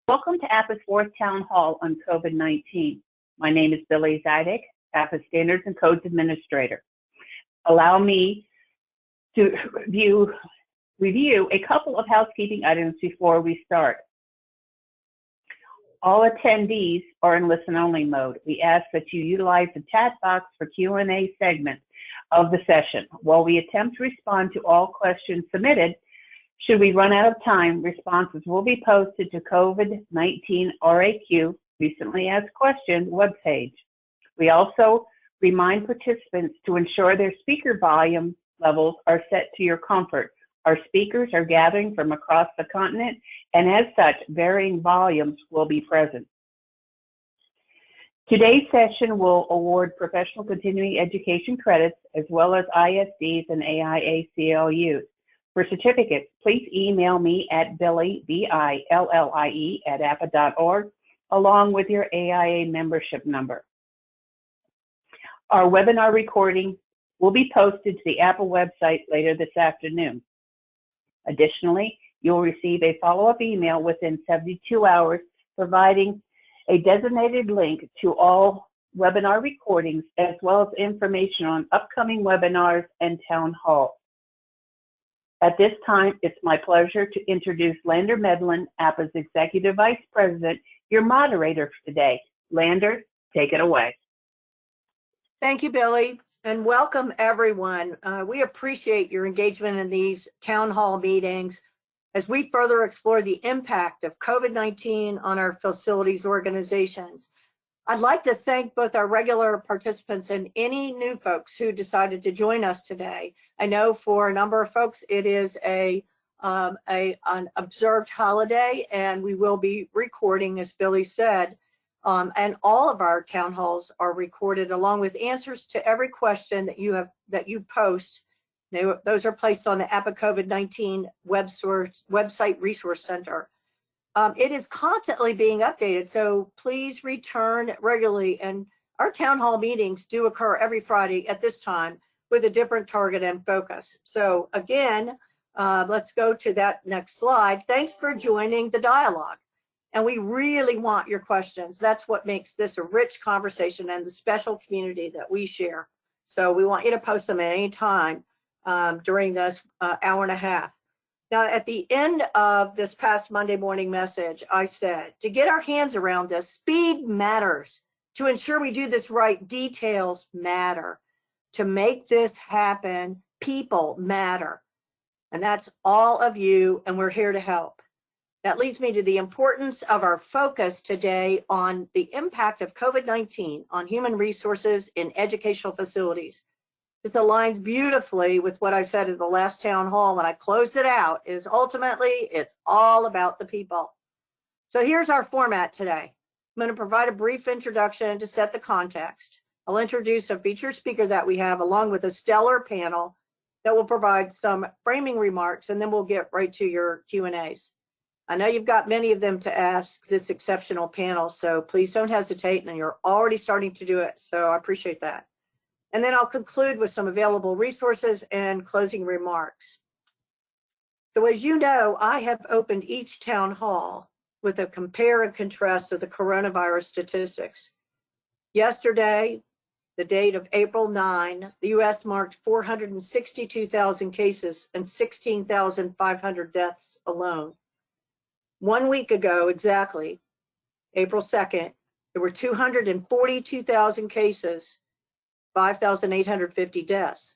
Welcome to APA's fourth town hall on COVID-19. My name is Billy Zidek, APA Standards and Codes Administrator. Allow me to review a couple of housekeeping items before we start. All attendees are in listen-only mode. We ask that you utilize the chat box for Q&A segment of the session. While we attempt to respond to all questions submitted, should we run out of time, responses will be posted to COVID-19 RAQ, Recently Asked Questions webpage. We also remind participants to ensure their speaker volume levels are set to your comfort. Our speakers are gathering from across the continent, and as such, varying volumes will be present. Today's session will award professional continuing education credits as well as ISDs and AIACLUs. For certificates, please email me at Billie, B-I-L-L-I-E, @apa.org, along with your AIA membership number. Our webinar recording will be posted to the APA website later this afternoon. Additionally, you'll receive a follow-up email within 72 hours providing a designated link to all webinar recordings as well as information on upcoming webinars and town halls. At this time, it's my pleasure to introduce Lander Medlin, APA's Executive Vice President, your moderator for today. Lander, take it away. Thank you, Billy, and welcome everyone. We appreciate your engagement in these town hall meetings as we further explore the impact of COVID-19 on our facilities organizations. I'd like to thank both our regular participants and any new folks who decided to join us today. I know for a number of folks it is an observed holiday, and we will be recording, as Billy said, and all of our town halls are recorded along with answers to every question that you post. Those are placed on the APA COVID-19 website resource center. It is constantly being updated, so please return regularly. And our town hall meetings do occur every Friday at this time with a different target and focus. So again, let's go to that next slide. Thanks for joining the dialogue. And we really want your questions. That's what makes this a rich conversation and the special community that we share. So we want you to post them at any time during this hour and a half. Now, at the end of this past Monday morning message, I said, to get our hands around this, speed matters. To ensure we do this right, details matter. To make this happen, people matter. And that's all of you, and we're here to help. That leads me to the importance of our focus today on the impact of COVID-19 on human resources in educational facilities. This aligns beautifully with what I said at the last town hall when I closed it out, is ultimately it's all about the people. So here's our format today. I'm going to provide a brief introduction to set the context. I'll introduce a featured speaker that we have along with a stellar panel that will provide some framing remarks, and then we'll get right to your Q&As. I know you've got many of them to ask this exceptional panel, so please don't hesitate, and you're already starting to do it, so I appreciate that. And then I'll conclude with some available resources and closing remarks. So as you know, I have opened each town hall with a compare and contrast of the coronavirus statistics. Yesterday, the date of April 9, the US marked 462,000 cases and 16,500 deaths alone. 1 week ago exactly, April 2nd, there were 242,000 cases, 5,850 deaths.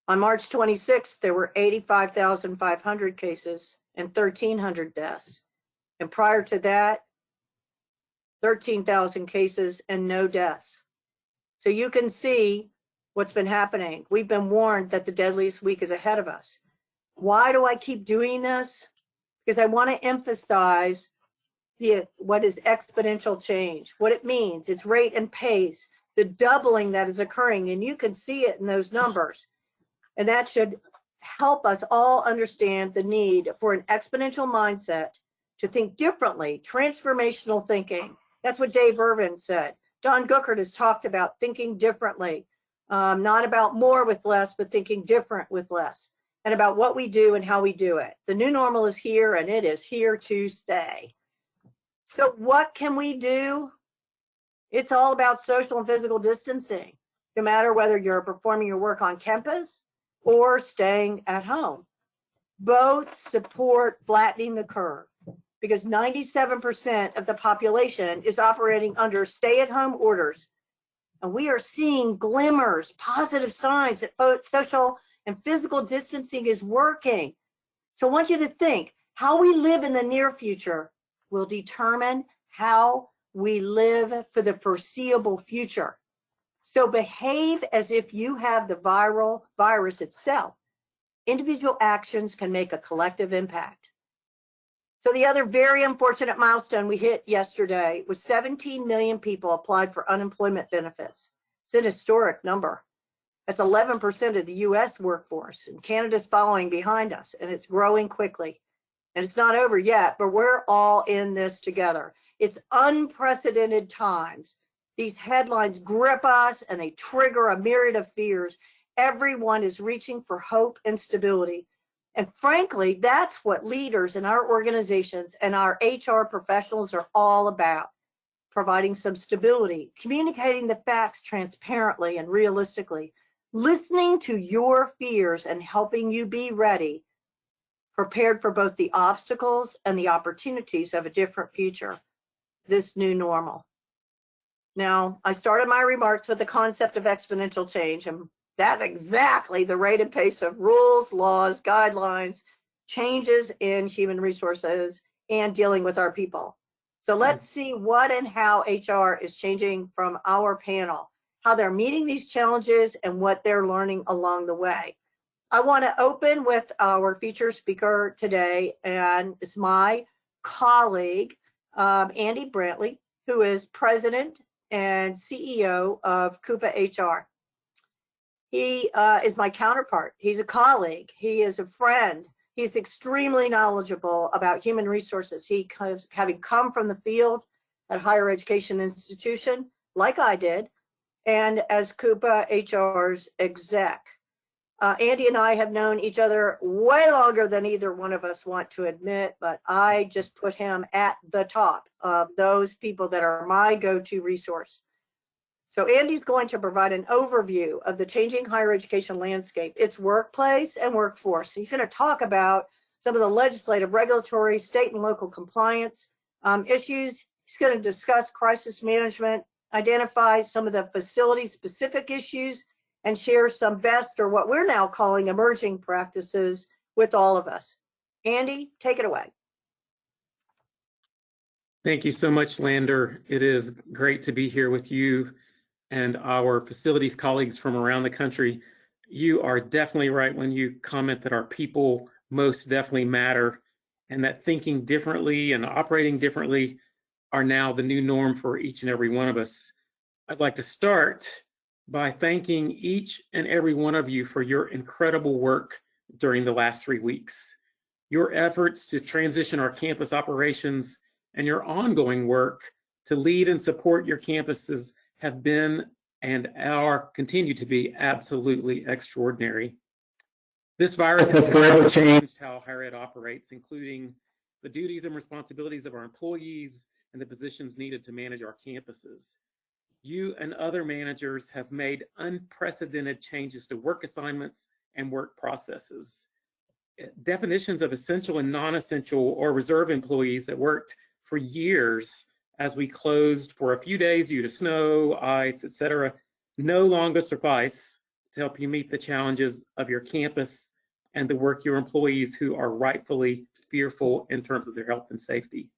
On March 26th, there were 85,500 cases and 1,300 deaths. And prior to that, 13,000 cases and no deaths. So you can see what's been happening. We've been warned that the deadliest week is ahead of us. Why do I keep doing this? Because I want to emphasize what is exponential change, what it means, its rate and pace, the doubling that is occurring, and you can see it in those numbers. And that should help us all understand the need for an exponential mindset to think differently, transformational thinking. That's what Dave Irvin said. Don Guckert has talked about thinking differently, not about more with less, but thinking different with less. and about what we do and how we do it. The new normal is here, and it is here to stay. So what can we do? It's all about social and physical distancing, no matter whether you're performing your work on campus or staying at home. Both support flattening the curve, because 97% of the population is operating under stay-at-home orders. And we are seeing glimmers, positive signs that both social and physical distancing is working. So I want you to think, how we live in the near future will determine how we live for the foreseeable future. So behave as if you have the virus itself. Individual actions can make a collective impact. So the other very unfortunate milestone we hit yesterday was 17 million people applied for unemployment benefits. It's an historic number. That's 11% of the US workforce, and Canada's following behind us, and it's growing quickly. And it's not over yet, but we're all in this together. It's unprecedented times. These headlines grip us and they trigger a myriad of fears. Everyone is reaching for hope and stability. And frankly, that's what leaders in our organizations and our HR professionals are all about. Providing some stability, communicating the facts transparently and realistically, listening to your fears and helping you be ready, prepared for both the obstacles and the opportunities of a different future, this new normal. Now, I started my remarks with the concept of exponential change, and that's exactly the rate and pace of rules, laws, guidelines, changes in human resources, and dealing with our people. So let's see what and how HR is changing from our panel, how they're meeting these challenges and what they're learning along the way. I want to open with our featured speaker today, and it's my colleague, Andy Brantley, who is president and CEO of Coupa HR. He is my counterpart. He's a colleague. He is a friend. He's extremely knowledgeable about human resources. He, having come from the field at a higher education institution, like I did, and as Coupa HR's exec. Andy and I have known each other way longer than either one of us want to admit, but I just put him at the top of those people that are my go-to resource. So Andy's going to provide an overview of the changing higher education landscape, its workplace and workforce. He's going to talk about some of the legislative, regulatory, state and local compliance issues. He's going to discuss crisis management, identify some of the facility-specific issues, and share some best, or what we're now calling emerging practices, with all of us. Andy, take it away. Thank you so much, Lander. It is great to be here with you and our facilities colleagues from around the country. You are definitely right when you comment that our people most definitely matter, and that thinking differently and operating differently are now the new norm for each and every one of us. I'd like to start by thanking each and every one of you for your incredible work during the last 3 weeks. Your efforts to transition our campus operations and your ongoing work to lead and support your campuses have been and are continue to be absolutely extraordinary. This virus has forever changed how higher ed operates, including the duties and responsibilities of our employees and the positions needed to manage our campuses. You and other managers have made unprecedented changes to work assignments and work processes. Definitions of essential and non-essential or reserve employees that worked for years as we closed for a few days due to snow, ice, etc., no longer suffice to help you meet the challenges of your campus and the work your employees who are rightfully fearful in terms of their health and safety.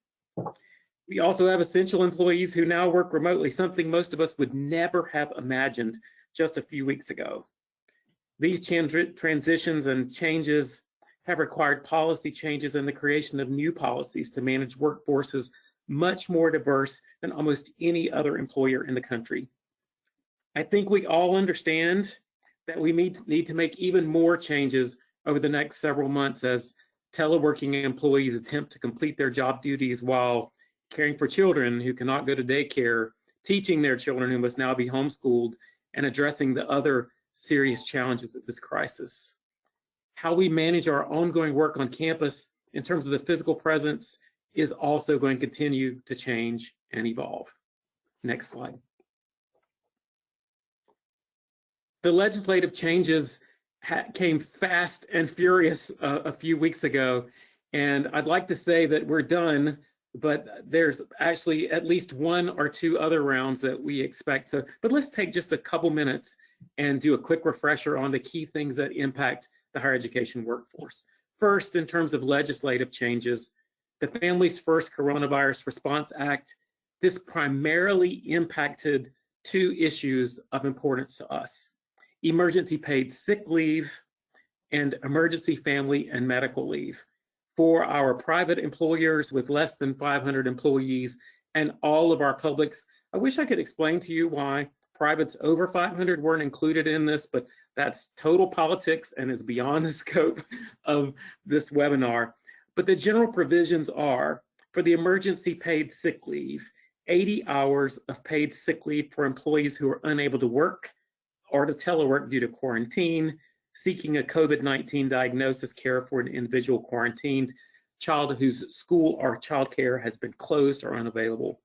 We also have essential employees who now work remotely, something most of us would never have imagined just a few weeks ago. These transitions and changes have required policy changes and the creation of new policies to manage workforces much more diverse than almost any other employer in the country. I think we all understand that we need to make even more changes over the next several months as teleworking employees attempt to complete their job duties while caring for children who cannot go to daycare, teaching their children who must now be homeschooled, and addressing the other serious challenges of this crisis. How we manage our ongoing work on campus in terms of the physical presence is also going to continue to change and evolve. Next slide. The legislative changes came fast and furious a few weeks ago, and I'd like to say that we're done, but there's actually at least one or two other rounds that we expect. So, but let's take just a couple minutes and do a quick refresher on the key things that impact the higher education workforce. First, in terms of legislative changes, the Families First Coronavirus Response Act, this primarily impacted two issues of importance to us: emergency paid sick leave and emergency family and medical leave for our private employers with less than 500 employees and all of our publics. I wish I could explain to you why privates over 500 weren't included in this, but that's total politics and is beyond the scope of this webinar. But the general provisions are, for the emergency paid sick leave, 80 hours of paid sick leave for employees who are unable to work or to telework due to quarantine, seeking a COVID-19 diagnosis, care for an individual quarantined, child whose school or childcare has been closed or unavailable.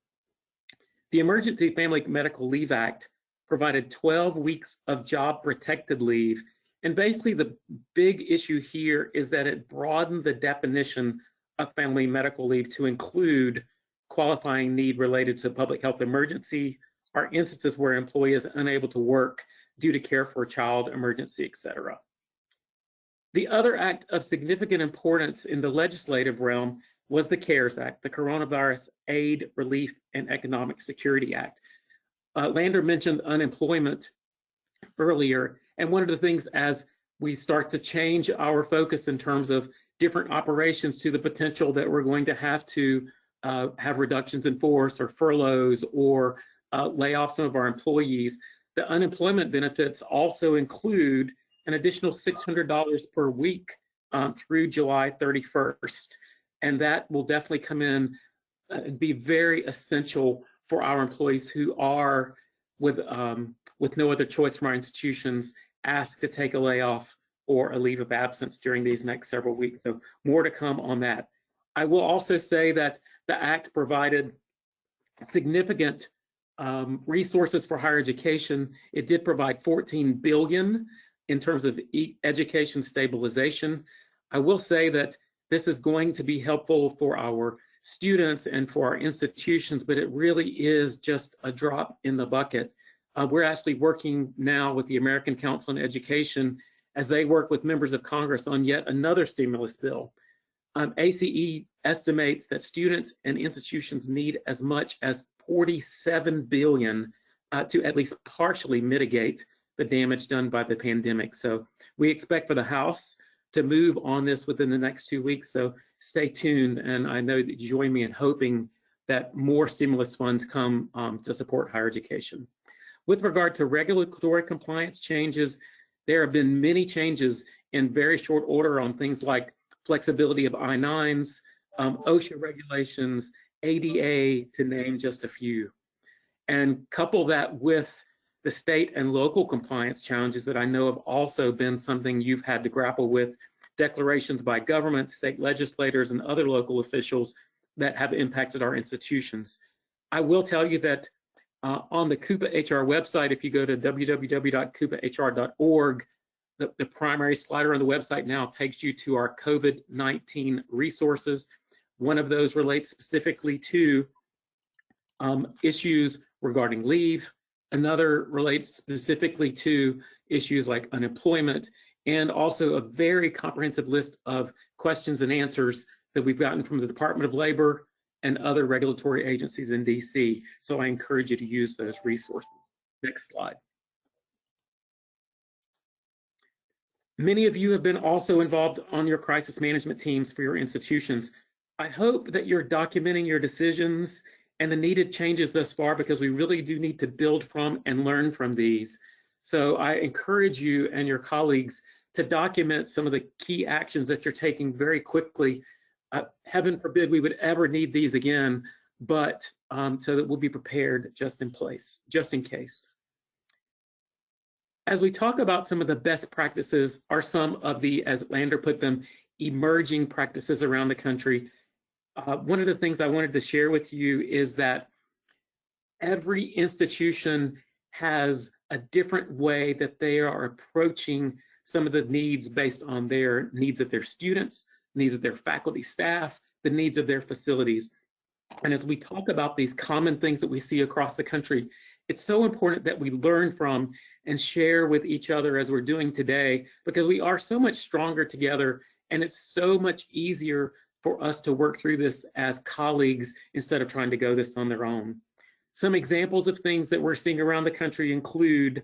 The Emergency Family Medical Leave Act provided 12 weeks of job protected leave. And basically the big issue here is that it broadened the definition of family medical leave to include qualifying need related to public health emergency or instances where an employee is unable to work due to care for a child, emergency, etc. The other act of significant importance in the legislative realm was the CARES Act, the Coronavirus Aid, Relief, and Economic Security Act. Lander mentioned unemployment earlier, and one of the things as we start to change our focus in terms of different operations to the potential that we're going to have to have reductions in force or furloughs or lay off some of our employees, the unemployment benefits also include an additional $600 per week through July 31st. And that will definitely come in and be very essential for our employees who are, with no other choice from our institutions, asked to take a layoff or a leave of absence during these next several weeks. So more to come on that. I will also say that the Act provided significant resources for higher education. It did provide $14 billion in terms of education stabilization. I will say that this is going to be helpful for our students and for our institutions, but it really is just a drop in the bucket. We're actually working now with the American Council on Education as they work with members of Congress on yet another stimulus bill. ACE estimates that students and institutions need as much as $47 billion to at least partially mitigate the damage done by the pandemic. So we expect for the House to move on this within the next 2 weeks. So stay tuned, and I know that you join me in hoping that more stimulus funds come to support higher education. With regard to regulatory compliance changes, there have been many changes in very short order on things like flexibility of I-9s, OSHA regulations, ADA, to name just a few. And couple that with the state and local compliance challenges that I know have also been something you've had to grapple with, declarations by government, state legislators, and other local officials that have impacted our institutions. I will tell you that on the Coupa HR website, if you go to www.coupahr.org, the primary slider on the website now takes you to our COVID-19 resources. One of those relates specifically to issues regarding leave. Another relates specifically to issues like unemployment, and also a very comprehensive list of questions and answers that we've gotten from the Department of Labor and other regulatory agencies in DC. So I encourage you to use those resources. Next slide. Many of you have been also involved on your crisis management teams for your institutions. I hope that you're documenting your decisions and the needed changes thus far, because we really do need to build from and learn from these. So I encourage you and your colleagues to document some of the key actions that you're taking very quickly. Heaven forbid we would ever need these again, but so that we'll be prepared just in case. As we talk about some of the best practices are some of the, as Lander put them, emerging practices around the country. One of the things I wanted to share with you is that every institution has a different way that they are approaching some of the needs based on their needs of their students, needs of their faculty staff, the needs of their facilities. And as we talk about these common things that we see across the country, it's so important that we learn from and share with each other as we're doing today, because we are so much stronger together, and it's so much easier for us to work through this as colleagues instead of trying to go this on their own. Some examples of things that we're seeing around the country include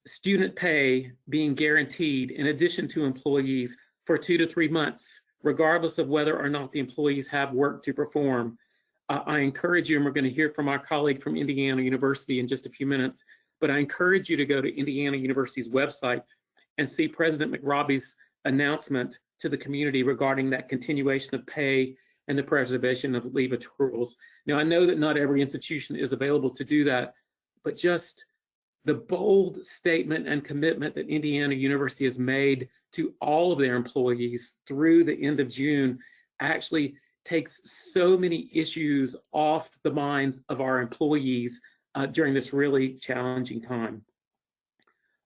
student pay being guaranteed in addition to employees for 2 to 3 months, regardless of whether or not the employees have work to perform. I encourage you, and we're going to hear from our colleague from Indiana University in just a few minutes, but I encourage you to go to Indiana University's website and see President McRobbie's announcement to the community regarding that continuation of pay and the preservation of leave accruals. Now, I know that not every institution is available to do that, but just the bold statement and commitment that Indiana University has made to all of their employees through the end of June actually takes so many issues off the minds of our employees during this really challenging time.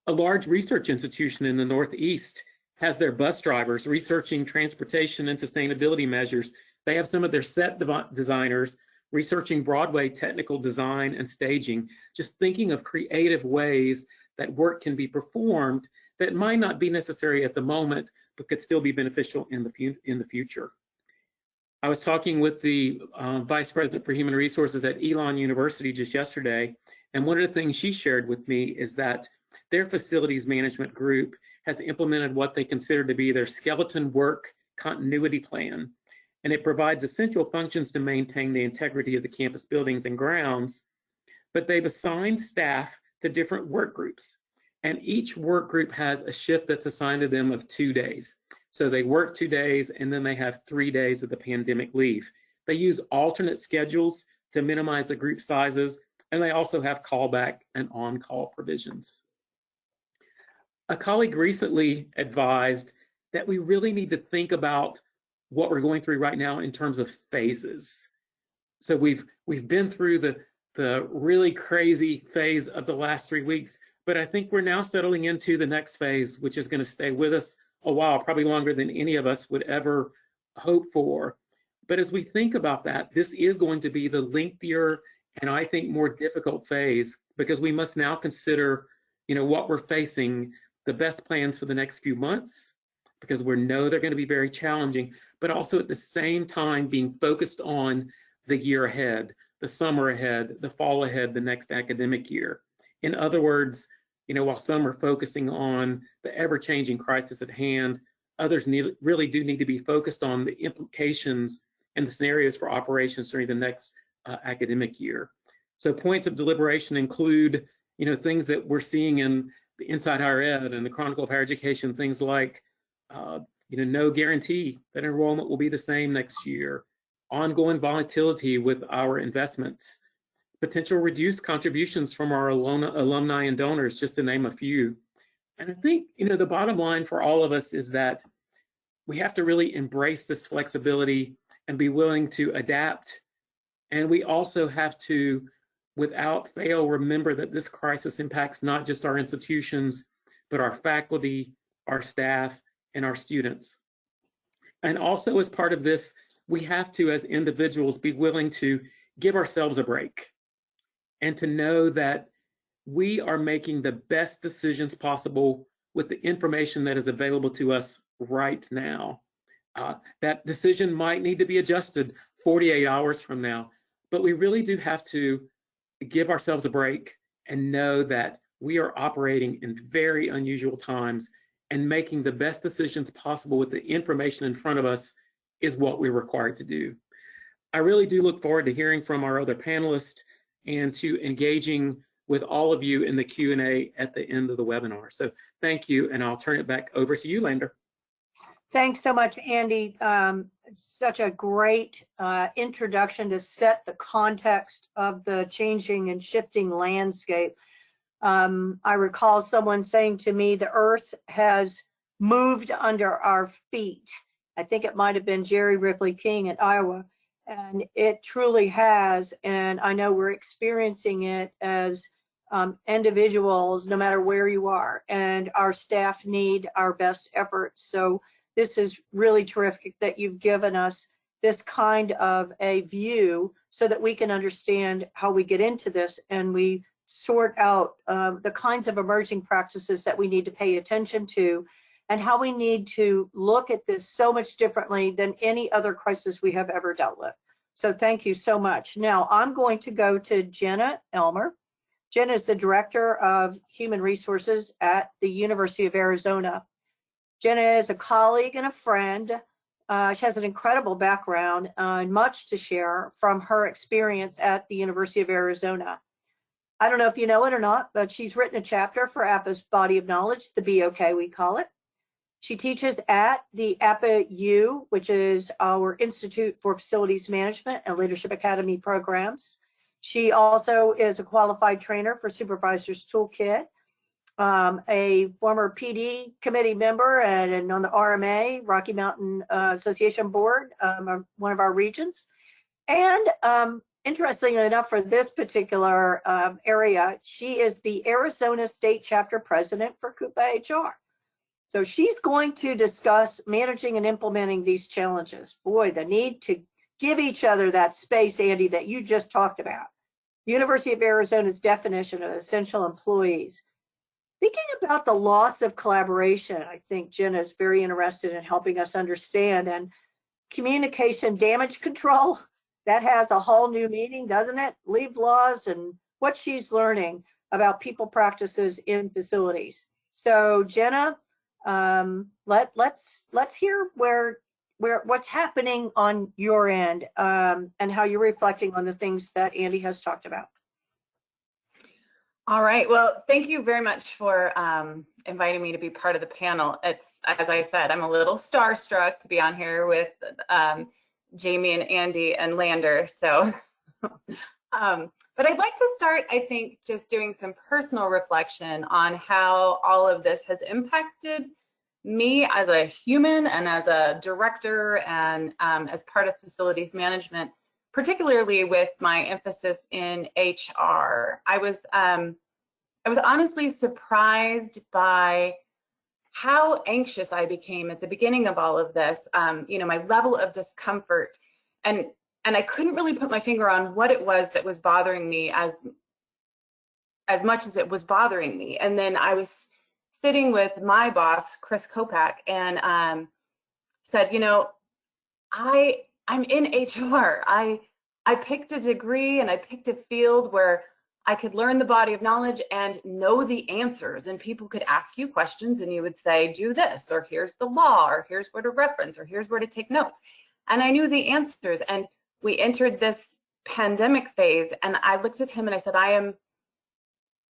A large research institution in the Northeast has their bus drivers researching transportation and sustainability measures. They have some of their set designers researching Broadway technical design and staging, just thinking of creative ways that work can be performed that might not be necessary at the moment, but could still be beneficial in the future. I was talking with the Vice President for Human Resources at Elon University just yesterday, and one of the things she shared with me is that their facilities management group has implemented what they consider to be their skeleton work continuity plan, and it provides essential functions to maintain the integrity of the campus buildings and grounds, but they've assigned staff to different work groups, and each work group has a shift that's assigned to them of 2 days. So they work 2 days, and then they have 3 days of the pandemic leave. They use alternate schedules to minimize the group sizes, and they also have callback and on-call provisions. A colleague recently advised that we really need to think about what we're going through right now in terms of phases. So we've been through the really crazy phase of the last 3 weeks, but I think we're now settling into the next phase, which is going to stay with us a while, probably longer than any of us would ever hope for. But as we think about that, this is going to be the lengthier and I think more difficult phase, because we must now consider, what we're facing, the best plans for the next few months, because we know they're going to be very challenging, but also at the same time being focused on the year ahead, the summer ahead, the fall ahead, the next academic year. In other words, while some are focusing on the ever-changing crisis at hand, others really do need to be focused on the implications and the scenarios for operations during the next academic year. So points of deliberation include, things that we're seeing in the Inside Higher Ed and the Chronicle of Higher Education, things like, no guarantee that enrollment will be the same next year, ongoing volatility with our investments, potential reduced contributions from our alumni and donors, just to name a few. And I think, the bottom line for all of us is that we have to really embrace this flexibility and be willing to adapt. And we also have to, without fail, remember that this crisis impacts not just our institutions, but our faculty, our staff, and our students. And also, as part of this, we have to, as individuals, be willing to give ourselves a break and to know that we are making the best decisions possible with the information that is available to us right now. That decision might need to be adjusted 48 hours from now, but we really do have to give ourselves a break and know that we are operating in very unusual times, and making the best decisions possible with the information in front of us is what we're required to do. I really do look forward to hearing from our other panelists and to engaging with all of you in the Q&A at the end of the webinar. So thank you, and I'll turn it back over to you, Lander. Thanks so much, Andy. Such a great introduction to set the context of the changing and shifting landscape. I recall someone saying to me, the earth has moved under our feet. I think it might have been Jerry Ripley King at Iowa. And it truly has. And I know we're experiencing it as individuals, no matter where you are. And our staff need our best efforts. So this is really terrific that you've given us this kind of a view so that we can understand how we get into this and we sort out the kinds of emerging practices that we need to pay attention to, and how we need to look at this so much differently than any other crisis we have ever dealt with. So thank you so much. Now I'm going to go to Jenna Elmer. Jenna is the Director of Human Resources at the University of Arizona. Jenna is a colleague and a friend. She has an incredible background and much to share from her experience at the University of Arizona. I don't know if you know it or not, but she's written a chapter for APA's Body of Knowledge, the BOK we call it. She teaches at the APA U, which is our Institute for Facilities Management and Leadership Academy programs. She also is a qualified trainer for Supervisors Toolkit, a former PD committee member and on the RMA, Rocky Mountain Association Board, one of our regions. And interestingly enough, for this particular area, she is the Arizona State Chapter President for Coupa HR. So she's going to discuss managing and implementing these challenges. Boy, the need to give each other that space, Andy, that you just talked about. University of Arizona's definition of essential employees. Thinking about the loss of collaboration, I think Jenna is very interested in helping us understand. And communication damage control, that has a whole new meaning, doesn't it? Leave laws and what she's learning about people practices in facilities. So Jenna, let's hear what's happening on your end and how you're reflecting on the things that Andy has talked about. All right. Well, thank you very much for inviting me to be part of the panel. It's, as I said, I'm a little starstruck to be on here with Jamie and Andy and Lander. So, but I'd like to start, I think, just doing some personal reflection on how all of this has impacted me as a human and as a director and as part of facilities management, particularly with my emphasis in HR. I was honestly surprised by how anxious I became at the beginning of all of this. You know, my level of discomfort, and I couldn't really put my finger on what it was that was bothering me as much as it was bothering me. And then I was sitting with my boss, Chris Kopak, and said, you know, I'm in HR. I picked a degree and I picked a field where I could learn the body of knowledge and know the answers, and people could ask you questions and you would say, do this, or here's the law, or here's where to reference, or here's where to take notes. And I knew the answers. And we entered this pandemic phase, and I looked at him and I said, I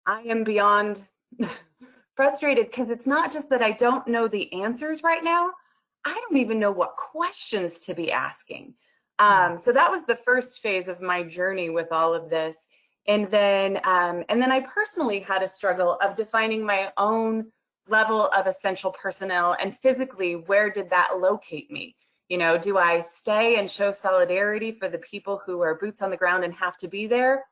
am beyond frustrated, because it's not just that I don't know the answers right now, I don't even know what questions to be asking. So that was the first phase of my journey with all of this. And then I personally had a struggle of defining my own level of essential personnel, and physically, where did that locate me? You know, do I stay and show solidarity for the people who are boots on the ground and have to be there?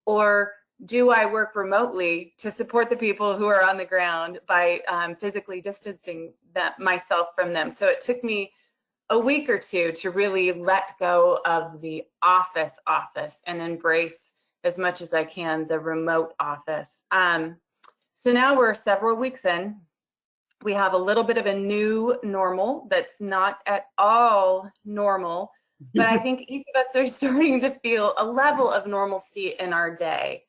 Or do I work remotely to support the people who are on the ground by physically distancing myself from them? So it took me a week or two to really let go of the office and embrace as much as I can the remote office. So now we're several weeks in. We have a little bit of a new normal that's not at all normal, but I think each of us are starting to feel a level of normalcy in our day.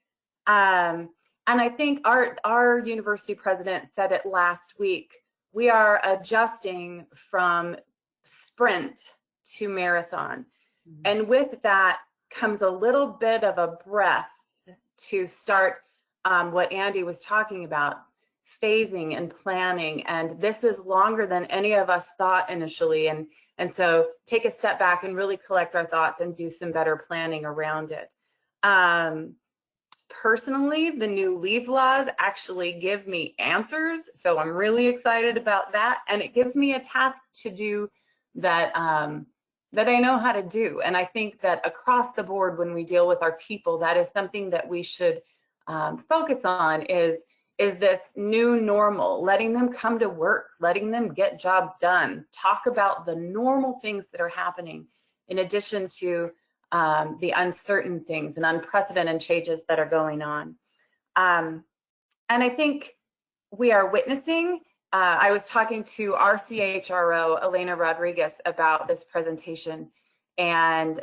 And I think our university president said it last week, we are adjusting from sprint to marathon. Mm-hmm. And with that comes a little bit of a breath to start what Andy was talking about, phasing and planning. And this is longer than any of us thought initially. And so take a step back and really collect our thoughts and do some better planning around it. personally, the new leave laws actually give me answers. So I'm really excited about that. And it gives me a task to do that, that I know how to do. And I think that across the board, when we deal with our people, that is something that we should focus on is this new normal, letting them come to work, letting them get jobs done, talk about the normal things that are happening in addition to the uncertain things and unprecedented changes that are going on. And I think we are witnessing, I was talking to our CHRO, Elena Rodriguez, about this presentation, and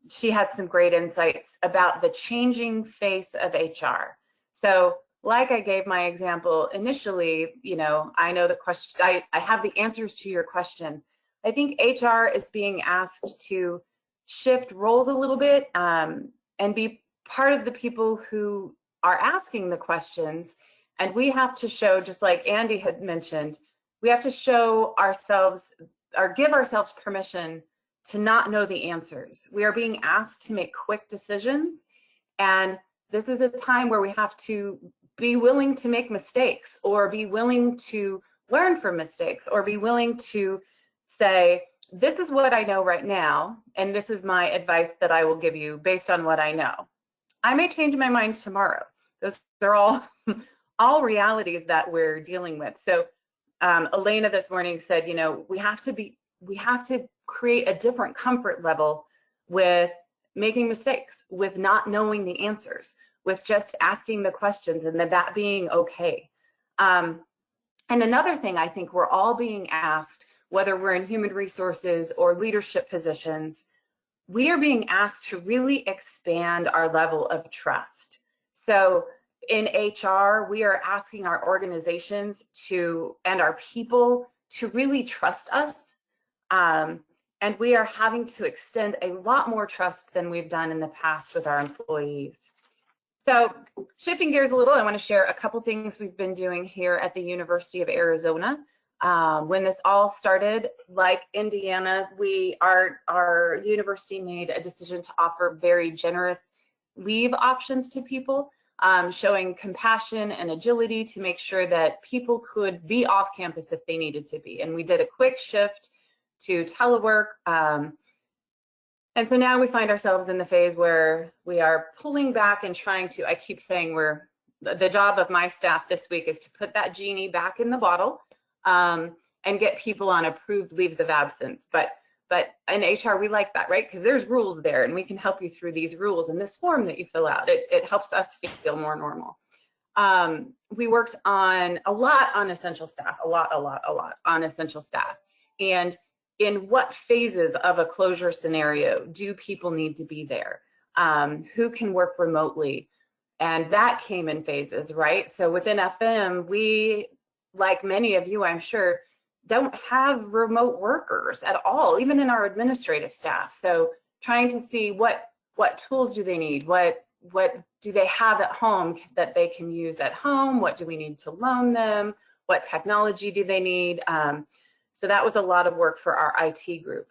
she had some great insights about the changing face of HR. So like I gave my example initially, you know, I know the question, I have the answers to your questions. I think HR is being asked to shift roles a little bit and be part of the people who are asking the questions. And we have to show, just like Andy had mentioned, we have to show ourselves or give ourselves permission to not know the answers. We are being asked to make quick decisions. And this is a time where we have to be willing to make mistakes, or be willing to learn from mistakes, or be willing to say, this is what I know right now, and this is my advice that I will give you based on what I know. I may change my mind tomorrow. Those are all realities that we're dealing with. So Elena this morning said, you know, we have to create a different comfort level with making mistakes, with not knowing the answers, with just asking the questions, and that being okay. And another thing I think we're all being asked, whether we're in human resources or leadership positions, we are being asked to really expand our level of trust. So in HR, we are asking our organizations and our people to really trust us. And we are having to extend a lot more trust than we've done in the past with our employees. So shifting gears a little, I want to share a couple things we've been doing here at the University of Arizona. When this all started, like Indiana, our university made a decision to offer very generous leave options to people, showing compassion and agility to make sure that people could be off campus if they needed to be. And we did a quick shift to telework. And so now we find ourselves in the phase where we are pulling back and trying to, I keep saying the job of my staff this week is to put that genie back in the bottle and get people on approved leaves of absence. But in HR, we like that, right? Because there's rules there and we can help you through these rules. And this form that you fill out, it helps us feel more normal. We worked a lot on essential staff, a lot on essential staff. And in what phases of a closure scenario do people need to be there? Who can work remotely? And that came in phases, right? So within FM, we, like many of you, I'm sure, don't have remote workers at all, even in our administrative staff. So trying to see what tools do they need? What do they have at home that they can use at home? What do we need to loan them? What technology do they need? So that was a lot of work for our IT group.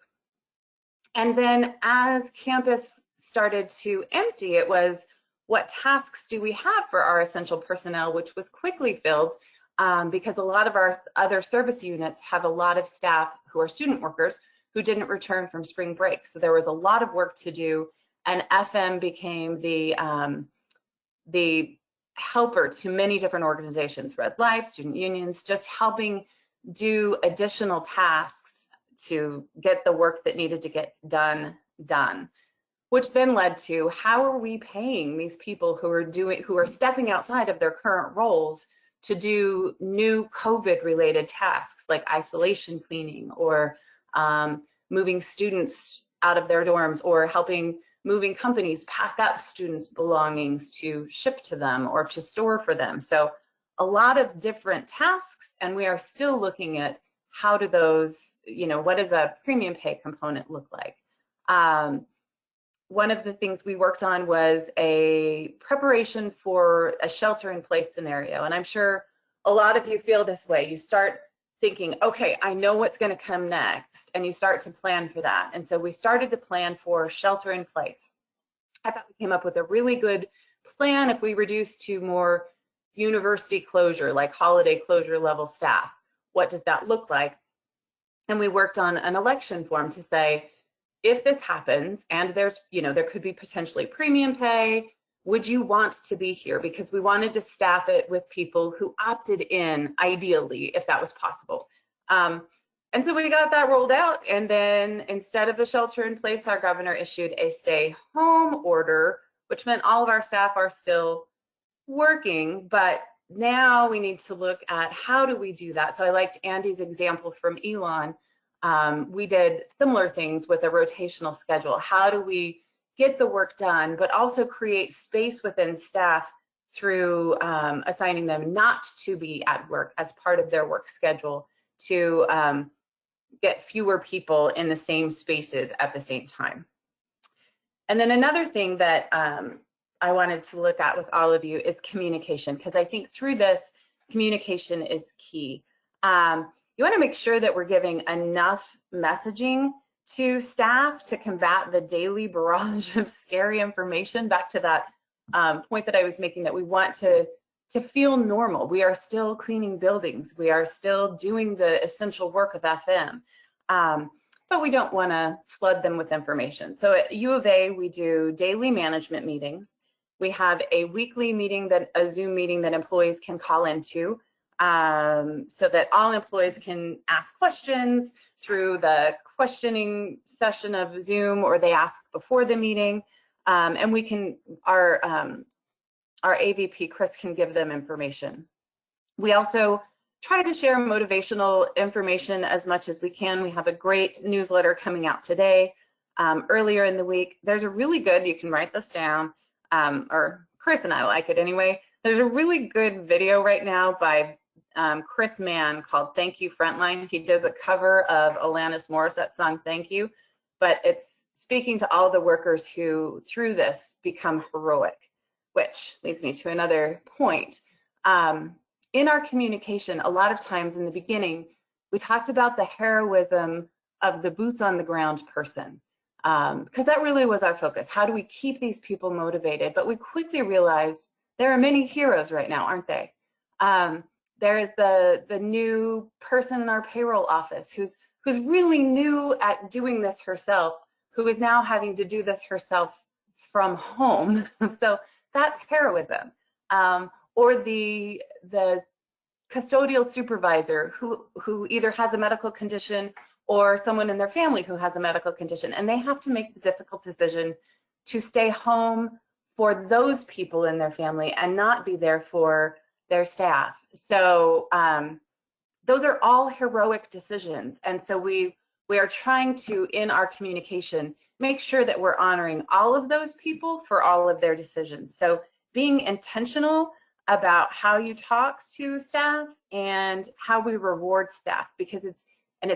And then as campus started to empty, it was what tasks do we have for our essential personnel, which was quickly filled because a lot of our other service units have a lot of staff who are student workers who didn't return from spring break. So there was a lot of work to do, and FM became the helper to many different organizations, Res Life, student unions, just helping do additional tasks to get the work that needed to get done, which then led to how are we paying these people who are stepping outside of their current roles to do new COVID related tasks like isolation cleaning or moving students out of their dorms, or moving companies pack up students' belongings to ship to them or to store for them. So a lot of different tasks, and we are still looking at how do those, what does a premium pay component look like? One of the things we worked on was a preparation for a shelter-in-place scenario, and I'm sure a lot of you feel this way. You start thinking, okay, I know what's going to come next, and you start to plan for that. And so we started to plan for shelter-in-place. I thought we came up with a really good plan if we reduce to more university closure, like holiday closure level staff? What does that look like? And we worked on an election form to say, if this happens and there's, there could be potentially premium pay, would you want to be here? Because we wanted to staff it with people who opted in, ideally, if that was possible. And so we got that rolled out, and then instead of a shelter in place, our governor issued a stay home order, which meant all of our staff are still working, but now we need to look at how do we do that. So I liked Andy's example from Elon. We did similar things with a rotational schedule. How do we get the work done, but also create space within staff through assigning them not to be at work as part of their work schedule to get fewer people in the same spaces at the same time. And then another thing that I wanted to look at with all of you is communication, because I think through this, communication is key. You want to make sure that we're giving enough messaging to staff to combat the daily barrage of scary information. Back to that point that I was making, that we want to feel normal. We are still cleaning buildings. We are still doing the essential work of FM, but we don't want to flood them with information. So at U of A, we do daily management meetings. We have a weekly meeting, a Zoom meeting that employees can call into, so that all employees can ask questions through the questioning session of Zoom, or they ask before the meeting, and we can, our AVP, Chris, can give them information. We also try to share motivational information as much as we can. We have a great newsletter coming out today. Earlier in the week, there's a really good, you can write this down, or Chris and I like it anyway. There's a really good video right now by Chris Mann called Thank You Frontline. He does a cover of Alanis Morissette's song Thank You, but it's speaking to all the workers who through this become heroic, which leads me to another point. In our communication, a lot of times in the beginning, we talked about the heroism of the boots on the ground person, because that really was our focus. How do we keep these people motivated? But we quickly realized there are many heroes right now, aren't they? There is the new person in our payroll office who's really new at doing this herself, who is now having to do this herself from home. So that's heroism. Or the custodial supervisor who either has a medical condition or someone in their family who has a medical condition, and they have to make the difficult decision to stay home for those people in their family and not be there for their staff. So those are all heroic decisions. And so we are trying to, in our communication, make sure that we're honoring all of those people for all of their decisions. So being intentional about how you talk to staff and how we reward staff, because it's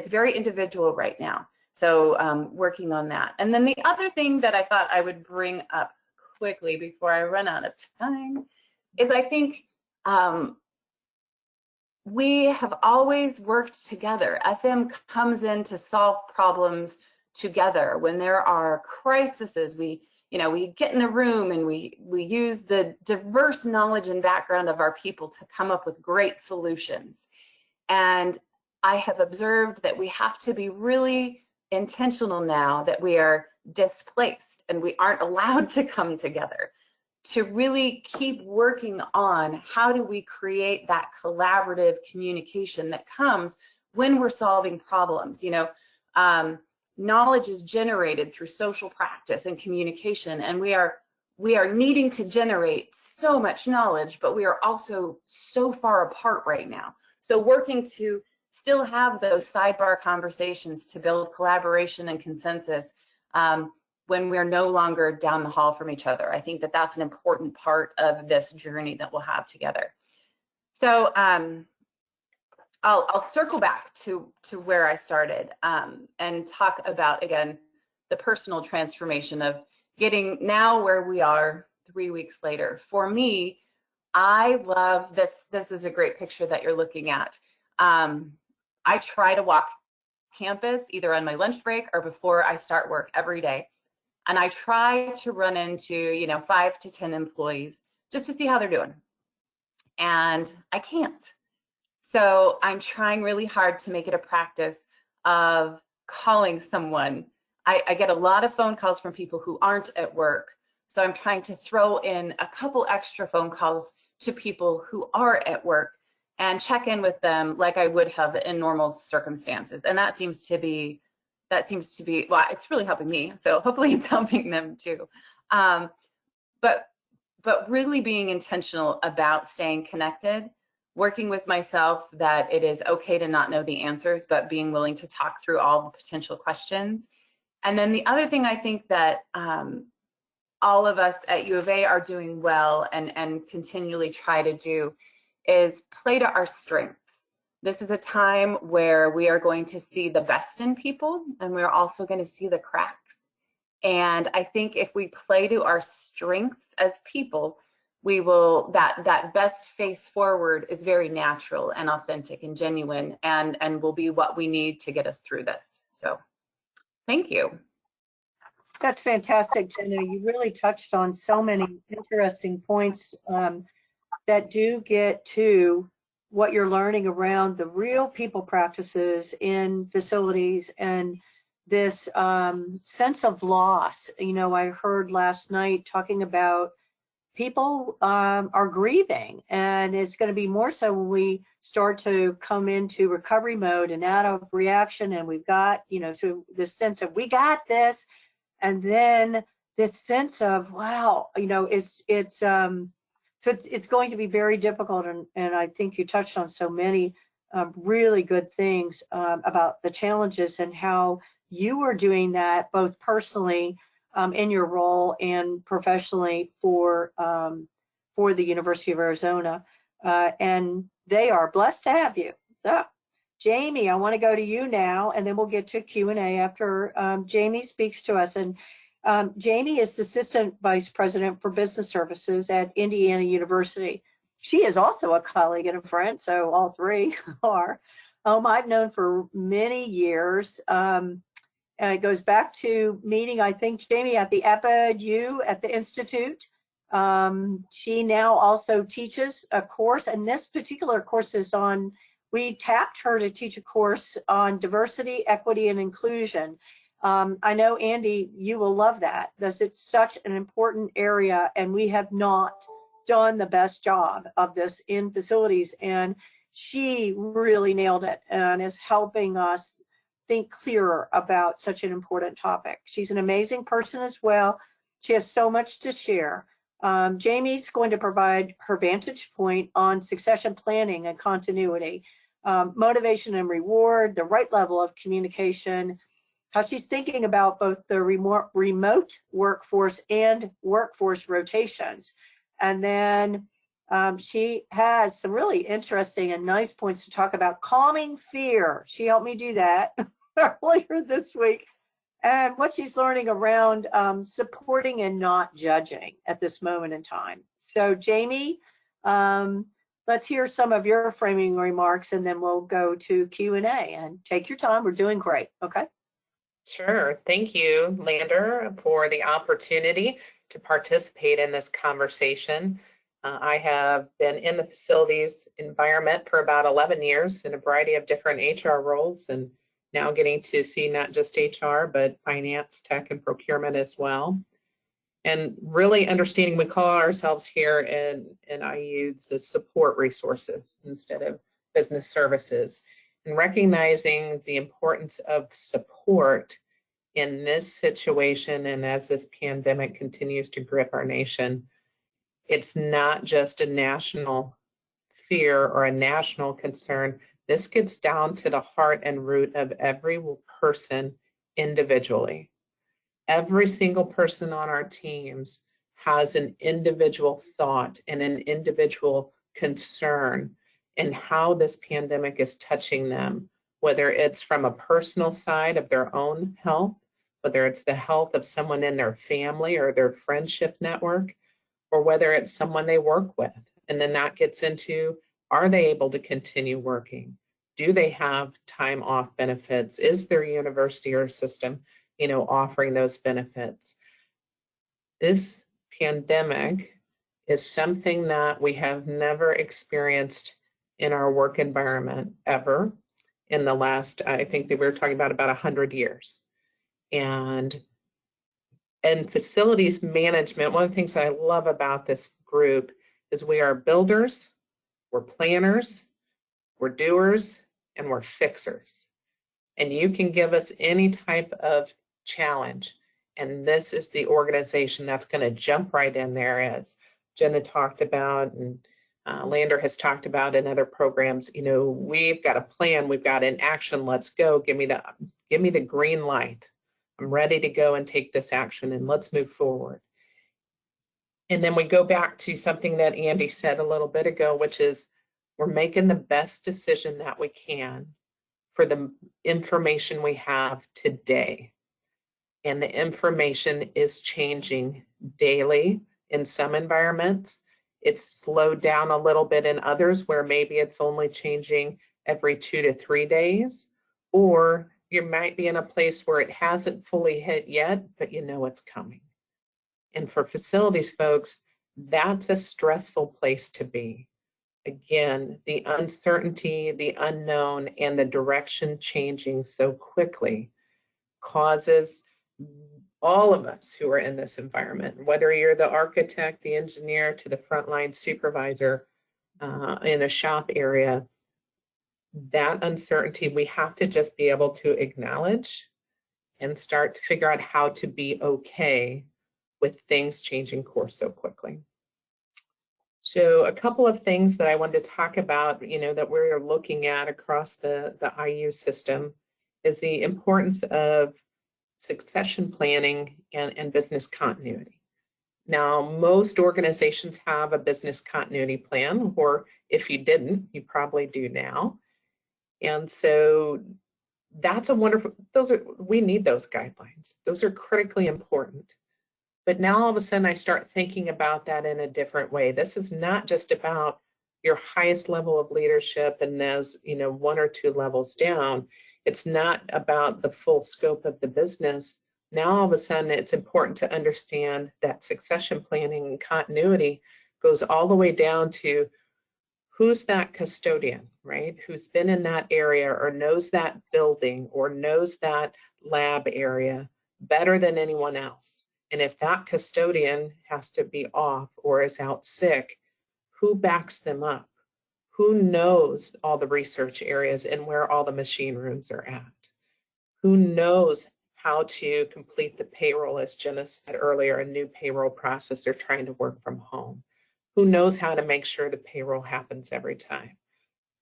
very individual right now. So working on that. And then the other thing that I thought I would bring up quickly before I run out of time is I think we have always worked together. FM comes in to solve problems together. When there are crises, we get in a room and we use the diverse knowledge and background of our people to come up with great solutions. And I have observed that we have to be really intentional now that we are displaced and we aren't allowed to come together, to really keep working on how do we create that collaborative communication that comes when we're solving problems. Knowledge is generated through social practice and communication, and we are needing to generate so much knowledge, but we are also so far apart right now. So working to still have those sidebar conversations to build collaboration and consensus when we're no longer down the hall from each other. I think that that's an important part of this journey that we'll have together. So I'll circle back to where I started and talk about, again, the personal transformation of getting now where we are 3 weeks later. For me, I love this. This is a great picture that you're looking at. I try to walk campus either on my lunch break or before I start work every day. And I try to run into, 5 to 10 employees just to see how they're doing. And I can't. So I'm trying really hard to make it a practice of calling someone. I get a lot of phone calls from people who aren't at work. So I'm trying to throw in a couple extra phone calls to people who are at work and check in with them like I would have in normal circumstances. And that seems to be, well, it's really helping me. So hopefully it's helping them too. But really being intentional about staying connected, working with myself that it is okay to not know the answers, but being willing to talk through all the potential questions. And then the other thing I think that all of us at U of A are doing well and continually try to do is play to our strengths. This is a time where we are going to see the best in people, and we're also going to see the cracks. And I think if we play to our strengths as people, we will, that best face forward is very natural and authentic and genuine, and will be what we need to get us through this. So thank you. That's fantastic, Jenna. You really touched on so many interesting points that do get to what you're learning around the real people practices in facilities and this sense of loss. You know, I heard last night talking about people are grieving, and it's going to be more so when we start to come into recovery mode and out of reaction, and we've got, you know, so this sense of we got this, and then this sense of wow, you know, it's going to be very difficult, and I think you touched on so many really good things about the challenges and how you are doing that both personally in your role and professionally for the University of Arizona, and they are blessed to have you. So, Jamie, I want to go to you now, and then we'll get to Q&A after Jamie speaks to us. And Jamie is the Assistant Vice President for Business Services at Indiana University. She is also a colleague and a friend, so all three are. I've known for many years. And it goes back to meeting, I think, Jamie, at the EPIDU at the Institute. She now also teaches a course, and this particular course is on, we tapped her to teach a course on diversity, equity, and inclusion. I know, Andy, you will love that because it's such an important area, and we have not done the best job of this in facilities, and she really nailed it and is helping us think clearer about such an important topic. She's an amazing person as well. She has so much to share. Jamie's going to provide her vantage point on succession planning and continuity, motivation and reward, the right level of communication, how she's thinking about both the remote workforce and workforce rotations. And then she has some really interesting and nice points to talk about calming fear. She helped me do that earlier this week. And what she's learning around supporting and not judging at this moment in time. So Jamie, let's hear some of your framing remarks, and then we'll go to Q&A. And take your time. We're doing great. Okay. Sure. Thank you, Lander, for the opportunity to participate in this conversation. I have been in the facilities environment for about 11 years in a variety of different HR roles, and now getting to see not just HR, but finance, tech, and procurement as well. And really understanding, we call ourselves here in IU the support resources instead of business services, and recognizing the importance of support in this situation. And as this pandemic continues to grip our nation, it's not just a national fear or a national concern. This gets down to the heart and root of every person individually. Every single person on our teams has an individual thought and an individual concern in how this pandemic is touching them, whether it's from a personal side of their own health, whether it's the health of someone in their family or their friendship network, or whether it's someone they work with. And then that gets into, are they able to continue working? Do they have time off benefits? Is their university or system, offering those benefits? This pandemic is something that we have never experienced in our work environment ever in the last, I think that we were talking about 100 years. And facilities management, one of the things I love about this group is we are builders, we're planners, we're doers, and we're fixers. And you can give us any type of challenge, and this is the organization that's going to jump right in there, as Jenna talked about and Lander has talked about in other programs. You know, we've got a plan, we've got an action, let's go. Give me the green light. I'm ready to go and take this action, and let's move forward. And then we go back to something that Andy said a little bit ago, which is we're making the best decision that we can for the information we have today. And the information is changing daily in some environments. It's slowed down a little bit in others where maybe it's only changing every 2 to 3 days, or you might be in a place where it hasn't fully hit yet, but you know it's coming. And for facilities folks, that's a stressful place to be. Again, the uncertainty, the unknown, and the direction changing so quickly causes all of us who are in this environment, whether you're the architect, the engineer, to the frontline supervisor in a shop area, that uncertainty we have to just be able to acknowledge and start to figure out how to be okay with things changing course so quickly. So a couple of things that I wanted to talk about, you know, that we're looking at across the IU system is the importance of succession planning and business continuity. Now, most organizations have a business continuity plan, or if you didn't, you probably do now. And so that's a wonderful, we need those guidelines. Those are critically important. But now all of a sudden I start thinking about that in a different way. This is not just about your highest level of leadership and those, you know, 1 or 2 levels down. It's not about the full scope of the business. Now all of a sudden it's important to understand that succession planning and continuity goes all the way down to who's that custodian, right? Who's been in that area or knows that building or knows that lab area better than anyone else. And if that custodian has to be off or is out sick, who backs them up? Who knows all the research areas and where all the machine rooms are at? Who knows how to complete the payroll, as Jenna said earlier, a new payroll process, they're trying to work from home. Who knows how to make sure the payroll happens every time?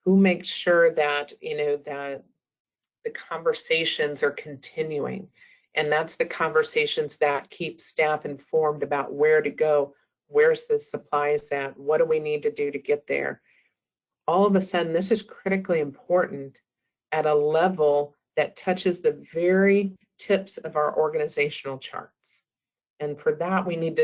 Who makes sure that, you know, that the conversations are continuing? And that's the conversations that keep staff informed about where to go, where's the supplies at, what do we need to do to get there? All of a sudden, this is critically important at a level that touches the very tips of our organizational charts. And for that, we need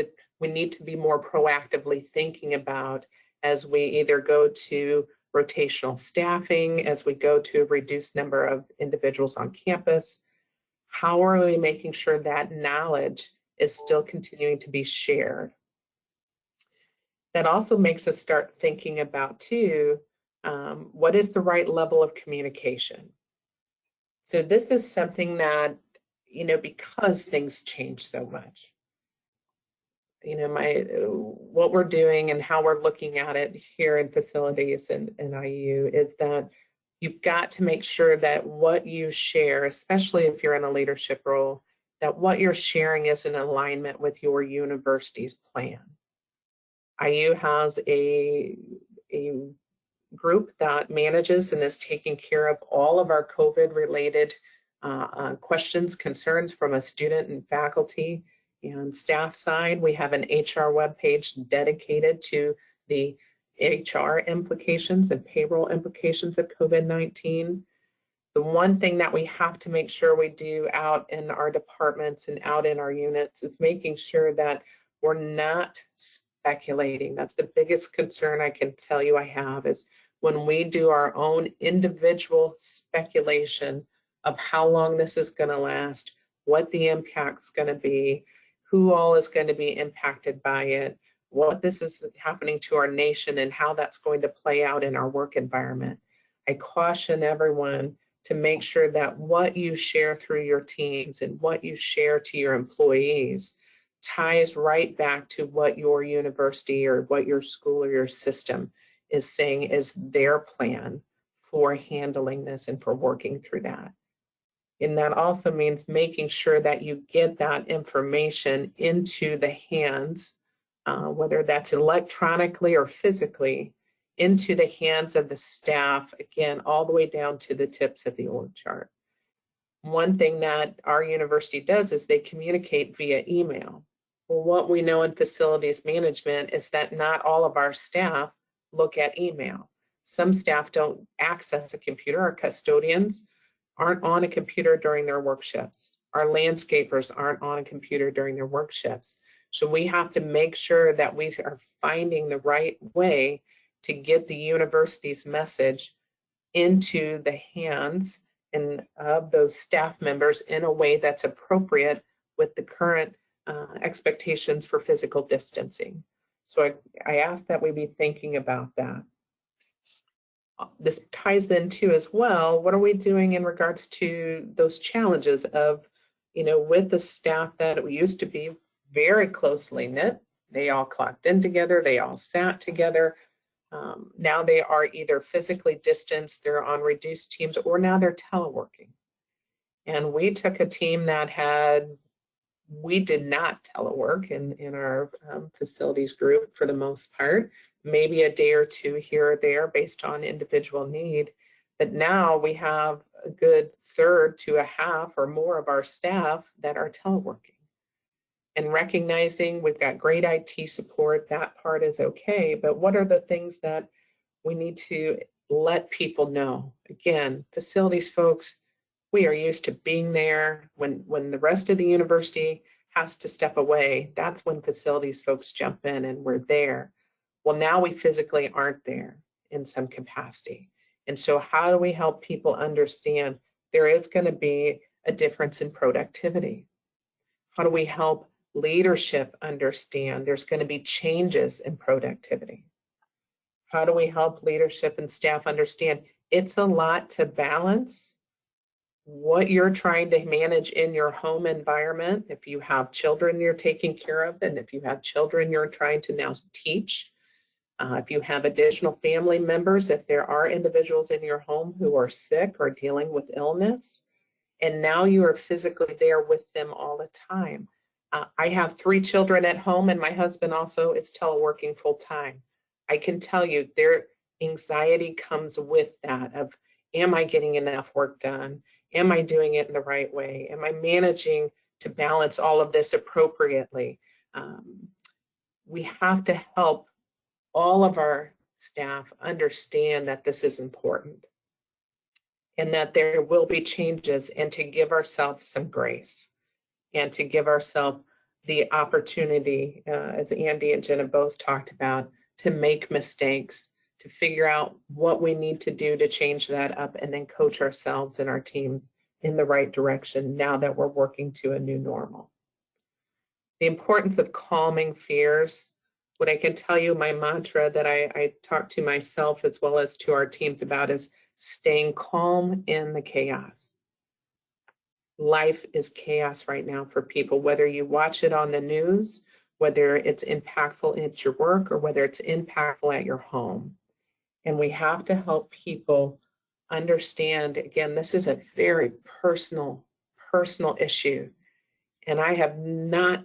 to be more proactively thinking about as we either go to rotational staffing, as we go to a reduced number of individuals on campus. How are we making sure that knowledge is still continuing to be shared? That also makes us start thinking about, too, what is the right level of communication? So this is something that, you know, because things change so much, you know, what we're doing and how we're looking at it here in facilities and IU is that you've got to make sure that what you share, especially if you're in a leadership role, that what you're sharing is in alignment with your university's plan. IU has a group that manages and is taking care of all of our COVID-related questions, concerns from a student and faculty and staff side. We have an HR webpage dedicated to the HR implications and payroll implications of COVID-19. The one thing that we have to make sure we do out in our departments and out in our units is making sure that we're not speculating. That's the biggest concern I can tell you I have, is when we do our own individual speculation of how long this is going to last, what the impact's going to be, who all is going to be impacted by it. what this is happening to our nation and how that's going to play out in our work environment. I caution everyone to make sure that what you share through your teams and what you share to your employees ties right back to what your university or what your school or your system is saying is their plan for handling this and for working through that. And that also means making sure that you get that information into the hands, whether that's electronically or physically, into the hands of the staff, again, all the way down to the tips of the org chart. One thing that our university does is they communicate via email. Well, what we know in facilities management is that not all of our staff look at email. Some staff don't access a computer. Our custodians aren't on a computer during their work shifts. Our landscapers aren't on a computer during their work shifts. So we have to make sure that we are finding the right way to get the university's message into the hands and of those staff members in a way that's appropriate with the current expectations for physical distancing. So I ask that we be thinking about that. This ties then to as well, what are we doing in regards to those challenges of, with the staff that we used to be very closely knit, they all clocked in together, they all sat together. Now they are either physically distanced, they're on reduced teams, or now they're teleworking. And we took a team that we did not telework in our facilities group for the most part, maybe a day or two here or there based on individual need. But now we have a good third to a half or more of our staff that are teleworking. And recognizing we've got great IT support, that part is okay, but what are the things that we need to let people know? Again, facilities folks, we are used to being there. When the rest of the university has to step away, that's when facilities folks jump in and we're there. Well, now we physically aren't there in some capacity. And so how do we help people understand there is going to be a difference in productivity? How do we help leadership understand there's going to be changes in productivity? How do we help leadership and staff understand it's a lot to balance what you're trying to manage in your home environment? If you have children you're taking care of, and if you have children you're trying to now teach, if you have additional family members, if there are individuals in your home who are sick or dealing with illness, and now you are physically there with them all the time. I have 3 children at home, and my husband also is teleworking full time. I can tell you their anxiety comes with that of, am I getting enough work done? Am I doing it in the right way? Am I managing to balance all of this appropriately? We have to help all of our staff understand that this is important and that there will be changes, and to give ourselves some grace and to give ourselves the opportunity, as Andy and Jenna both talked about, to make mistakes, to figure out what we need to do to change that up, and then coach ourselves and our teams in the right direction now that we're working to a new normal. The importance of calming fears. What I can tell you, my mantra that I talk to myself as well as to our teams about is staying calm in the chaos. Life is chaos right now for people, whether you watch it on the news, whether it's impactful at your work, or whether it's impactful at your home. And we have to help people understand, again, this is a very personal issue. And I have not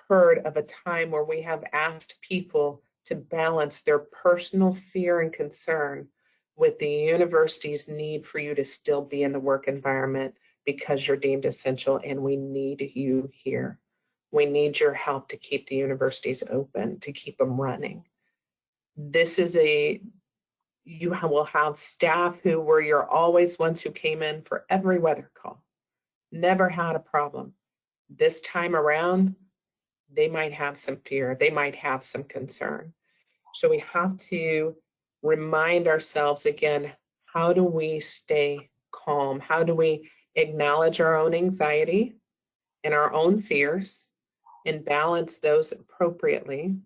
heard of a time where we have asked people to balance their personal fear and concern with the university's need for you to still be in the work environment because you're deemed essential, and we need you here. We need your help to keep the universities open, to keep them running. This is you will have staff who were your always ones who came in for every weather call, never had a problem. This time around, they might have some fear, they might have some concern. So we have to remind ourselves again, how do we stay calm? How do we acknowledge our own anxiety and our own fears and balance those appropriately?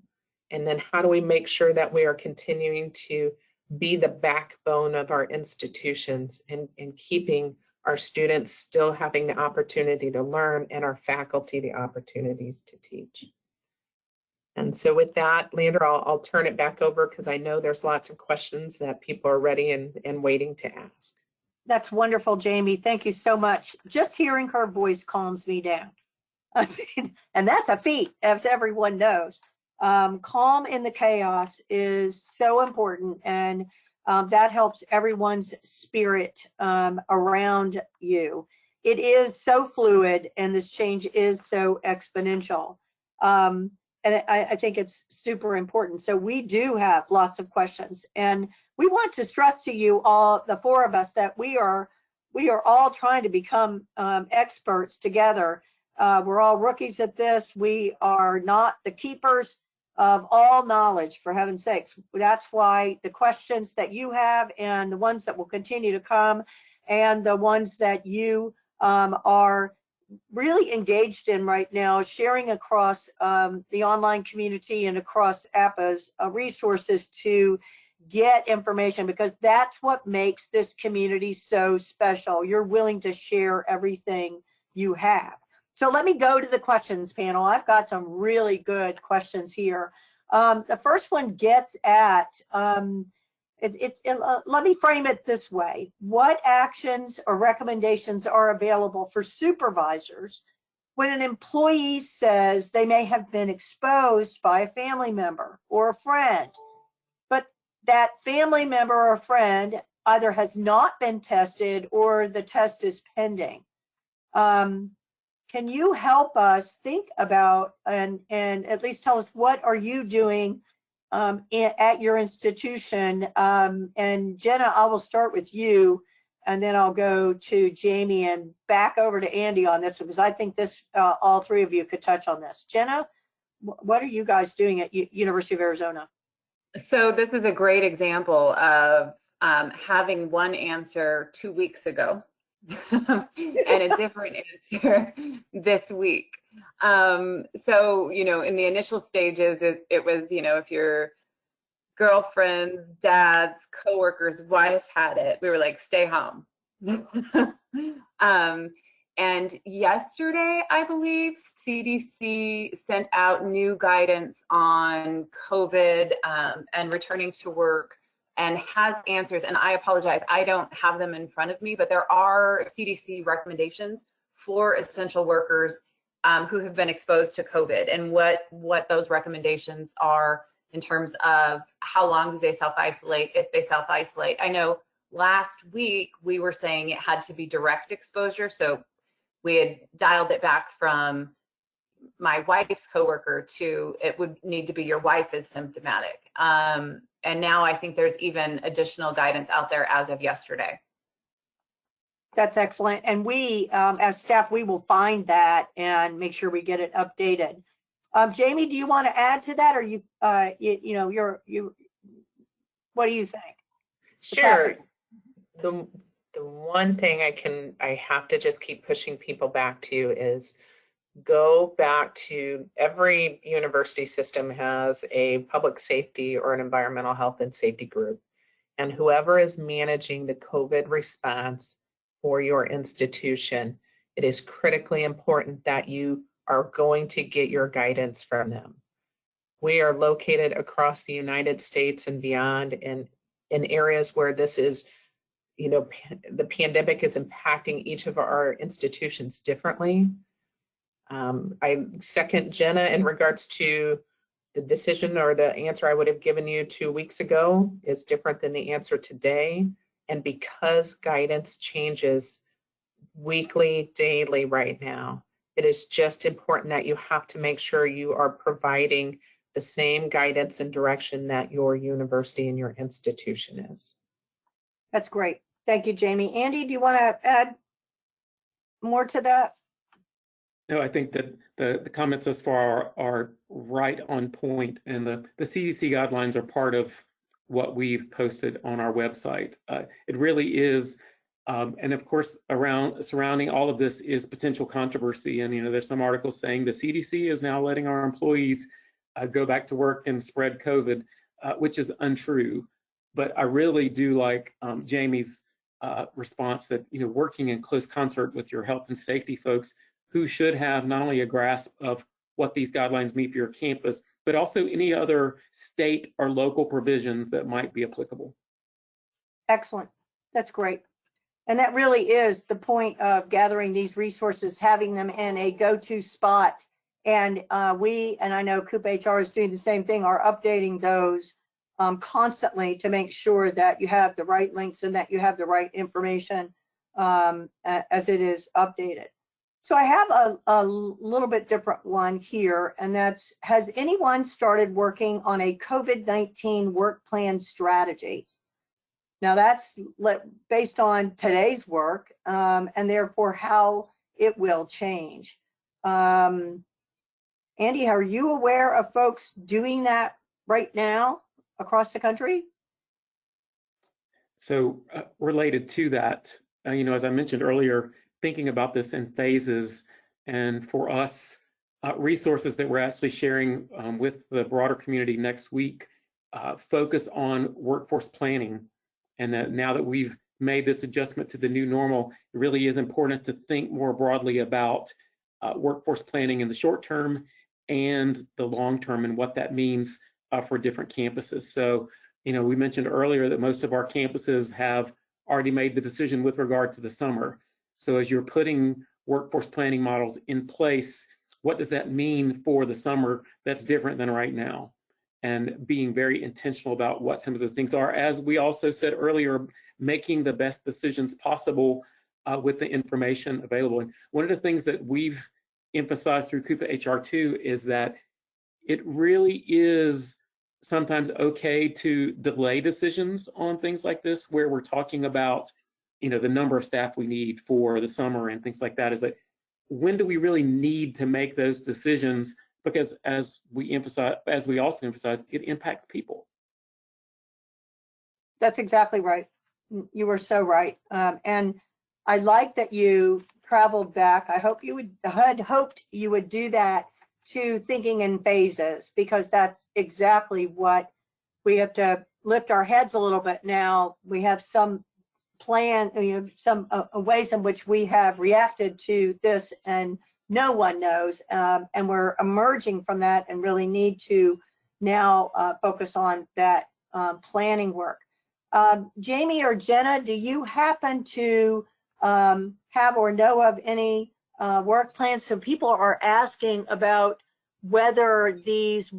And then how do we make sure that we are continuing to be the backbone of our institutions and keeping our students still having the opportunity to learn and our faculty the opportunities to teach. And so with that, Leander, I'll turn it back over because I know there's lots of questions that people are ready and waiting to ask. That's wonderful, Jamie. Thank you so much. Just hearing her voice calms me down. I mean, and that's a feat, as everyone knows. Calm in the chaos is so important, and that helps everyone's spirit around you. It is so fluid, and this change is so exponential. And I think it's super important. So we do have lots of questions, and we want to stress to you all, the four of us, that we are all trying to become experts together. We're all rookies at this. We are not the keepers of all knowledge, for heaven's sakes. That's why the questions that you have and the ones that will continue to come and the ones that you are really engaged in right now, sharing across the online community and across APA's resources to get information, because that's what makes this community so special. You're willing to share everything you have. So let me go to the questions panel. I've got some really good questions here. The first one gets at, let me frame it this way. What actions or recommendations are available for supervisors when an employee says they may have been exposed by a family member or a friend, but that family member or friend either has not been tested or the test is pending? Can you help us think about and at least tell us what are you doing at your institution? And Jenna, I will start with you, and then I'll go to Jamie and back over to Andy on this, because I think this all three of you could touch on this. Jenna, what are you guys doing at University of Arizona? So this is a great example of having one answer 2 weeks ago and a different answer this week. So, in the initial stages, it was, if your girlfriend's dad's coworker's wife had it, we were like, stay home. And yesterday, I believe, CDC sent out new guidance on COVID and returning to work, and has answers. And I apologize, I don't have them in front of me, but there are CDC recommendations for essential workers who have been exposed to COVID, and what those recommendations are in terms of how long do they self-isolate, if they self-isolate. I know last week we were saying it had to be direct exposure, so we had dialed it back from my wife's coworker to it would need to be your wife is symptomatic. And now I think there's even additional guidance out there as of yesterday. That's excellent. And we, as staff, we will find that and make sure we get it updated. Jamie, do you want to add to that, or what do you think? Sure. The one thing I have to just keep pushing people back to is go back to every university system has a public safety or an environmental health and safety group. And whoever is managing the COVID response for your institution, it is critically important that you are going to get your guidance from them. We are located across the United States and beyond in areas where this is, the pandemic is impacting each of our institutions differently. I second Jenna in regards to the decision, or the answer I would have given you 2 weeks ago is different than the answer today. And because guidance changes weekly, daily right now, it is just important that you have to make sure you are providing the same guidance and direction that your university and your institution is. That's great. Thank you, Jamie. Andy, do you want to add more to that? No, I think that the comments thus far are right on point, and the CDC guidelines are part of what we've posted on our website. It really is, and of course, surrounding all of this is potential controversy. And there's some articles saying the CDC is now letting our employees go back to work and spread COVID, which is untrue. But I really do like Jamie's response that, working in close concert with your health and safety folks who should have not only a grasp of what these guidelines mean for your campus, but also any other state or local provisions that might be applicable. Excellent. That's great. And that really is the point of gathering these resources, having them in a go-to spot. And and I know Coop HR is doing the same thing, are updating those constantly to make sure that you have the right links and that you have the right information as it is updated. So I have a little bit different one here, and that's, has anyone started working on a COVID-19 work plan strategy? Now that's based on today's work and therefore how it will change. Andy, are you aware of folks doing that right now across the country? So related to that, as I mentioned earlier, thinking about this in phases, and for us, resources that we're actually sharing with the broader community next week focus on workforce planning. And that now that we've made this adjustment to the new normal, it really is important to think more broadly about workforce planning in the short term and the long term and what that means for different campuses. So, we mentioned earlier that most of our campuses have already made the decision with regard to the summer. So as you're putting workforce planning models in place, what does that mean for the summer that's different than right now? And being very intentional about what some of those things are. As we also said earlier, making the best decisions possible with the information available. And one of the things that we've emphasized through Coupa HR2 is that it really is sometimes okay to delay decisions on things like this, where we're talking about, the number of staff we need for the summer and things like that. Is that, when do we really need to make those decisions? Because as we also emphasize, it impacts people. That's exactly right. You were so right. And I like that you traveled back. I had hoped you would do that, to thinking in phases, because that's exactly what we have to lift our heads a little bit now. We have some plan, some ways in which we have reacted to this, and no one knows, and we're emerging from that and really need to now focus on that planning work. Jamie or Jenna, do you happen to have or know of any work plans? So people are asking about whether these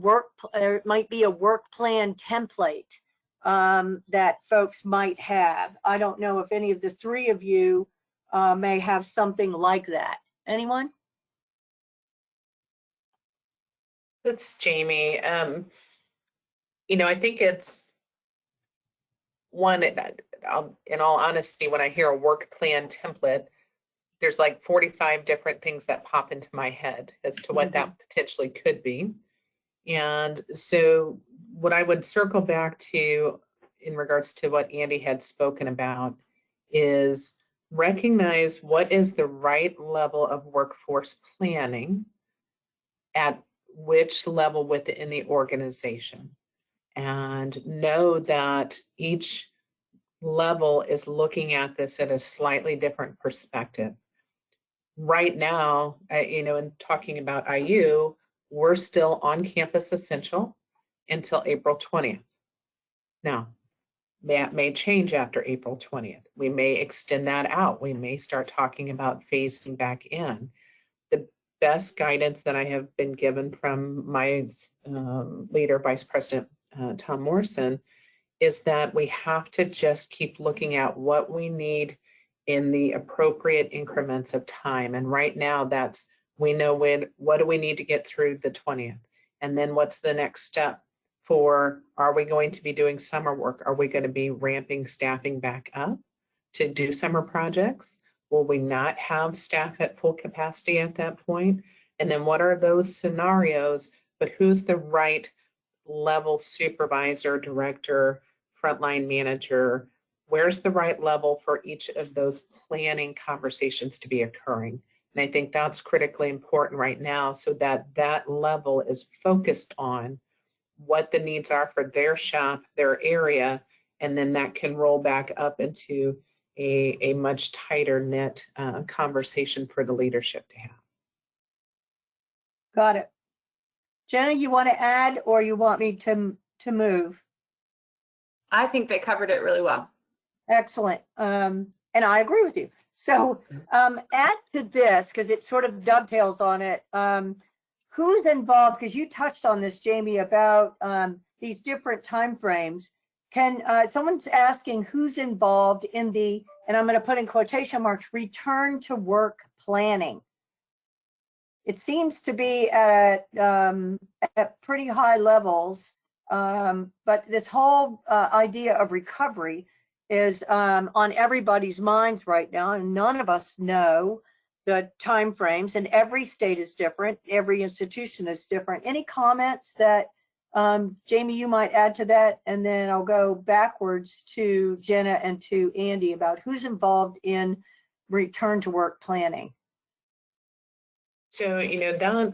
might be a work plan template that folks might have. I don't know if any of the three of you may have something like that. Anyone? That's Jamie. I think it's one, in all honesty, when I hear a work plan template, there's like 45 different things that pop into my head as to what that potentially could be. And so what I would circle back to in regards to what Andy had spoken about is recognize what is the right level of workforce planning at which level within the organization, and know that each level is looking at this at a slightly different perspective. Right now, in talking about IU, we're still on campus essential until April 20th. Now, that may change after April 20th. We may extend that out. We may start talking about phasing back in. The best guidance that I have been given from my leader, Vice President Tom Morrison, is that we have to just keep looking at what we need in the appropriate increments of time. And right now, we know what do we need to get through the 20th? And then what's the next step for, are we going to be doing summer work? Are we going to be ramping staffing back up to do summer projects? Will we not have staff at full capacity at that point? And then what are those scenarios, but who's the right level supervisor, director, frontline manager? Where's the right level for each of those planning conversations to be occurring? And I think that's critically important right now, so that that level is focused on what the needs are for their shop, their area, and then that can roll back up into a much tighter knit conversation for the leadership to have. Got it. Jenna, you want to add, or you want me to move? I think they covered it really well. Excellent. And I agree with you. So add to this, because it sort of dovetails on it. Who's involved? Because you touched on this, Jamie, about these different time frames. Can someone's asking who's involved in the, and I'm going to put in quotation marks, return to work planning? It seems to be at pretty high levels, but this whole idea of recovery is on everybody's minds right now, and none of us know the time frames, and every state is different, every institution is different. Any comments that Jamie, you might add to that, and then I'll go backwards to Jenna and to Andy about who's involved in return to work planning. So, you know,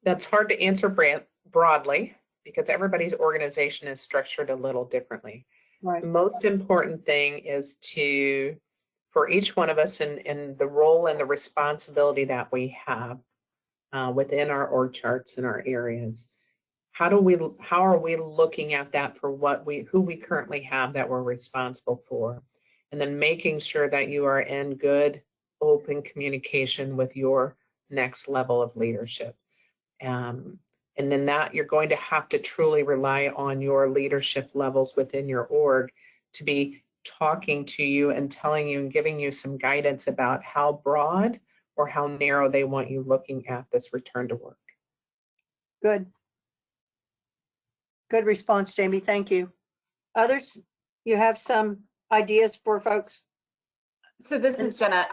that's hard to answer broadly because everybody's organization is structured a little differently. Right. The most important thing is for each one of us in the role and the responsibility that we have within our org charts and our areas. How are we looking at that for who we currently have that we're responsible for, and then making sure that you are in good, open communication with your next level of leadership. And then that you're going to have to truly rely on your leadership levels within your org to be talking to you and telling you and giving you some guidance about how broad or how narrow they want you looking at this return to work. Good. Good response, Jamie. Thank you. Others, you have some ideas for folks? So this is Jenna.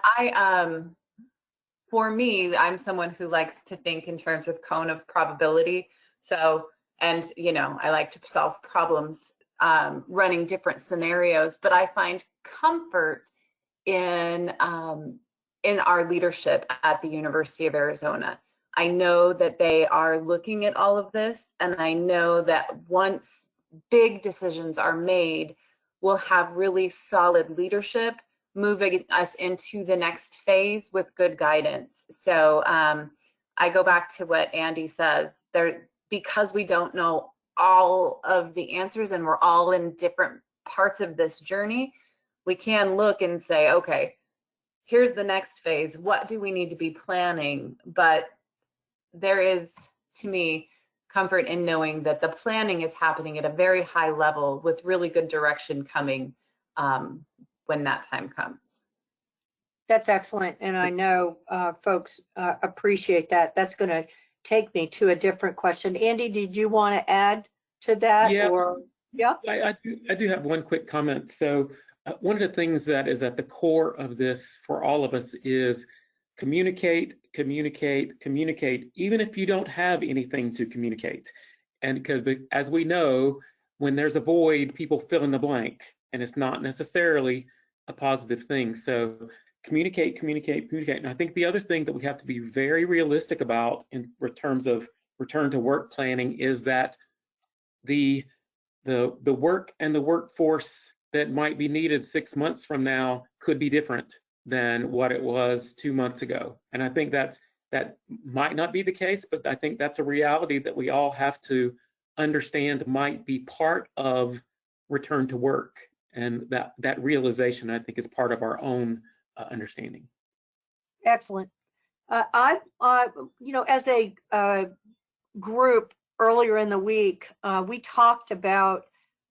For me, I'm someone who likes to think in terms of cone of probability. So, and you know, I like to solve problems running different scenarios, but I find comfort in our leadership at the University of Arizona. I know that they are looking at all of this, and I know that once big decisions are made, we'll have really solid leadership moving us into the next phase with good guidance. So I go back to what Andy says, because we don't know all of the answers and we're all in different parts of this journey, we can look and say, okay, here's the next phase. What do we need to be planning? But there is, to me, comfort in knowing that the planning is happening at a very high level with really good direction coming when that time comes. That's excellent, and I know folks appreciate that. That's going to take me to a different question. Andy, did you want to add to that? Yeah, or yeah, I do have one quick comment. So one of the things that is at the core of this for all of us is communicate, communicate, communicate, even if you don't have anything to communicate. And because as we know, when there's a void, people fill in the blank, and it's not necessarily a positive thing. So communicate, communicate, communicate. And I think the other thing that we have to be very realistic about in terms of return to work planning is that the work and the workforce that might be needed 6 months from now could be different than what it was 2 months ago. And I think that might not be the case, but I think that's a reality that we all have to understand might be part of return to work. And that realization, I think, is part of our own understanding. excellent. You know, as a group earlier in the week, we talked about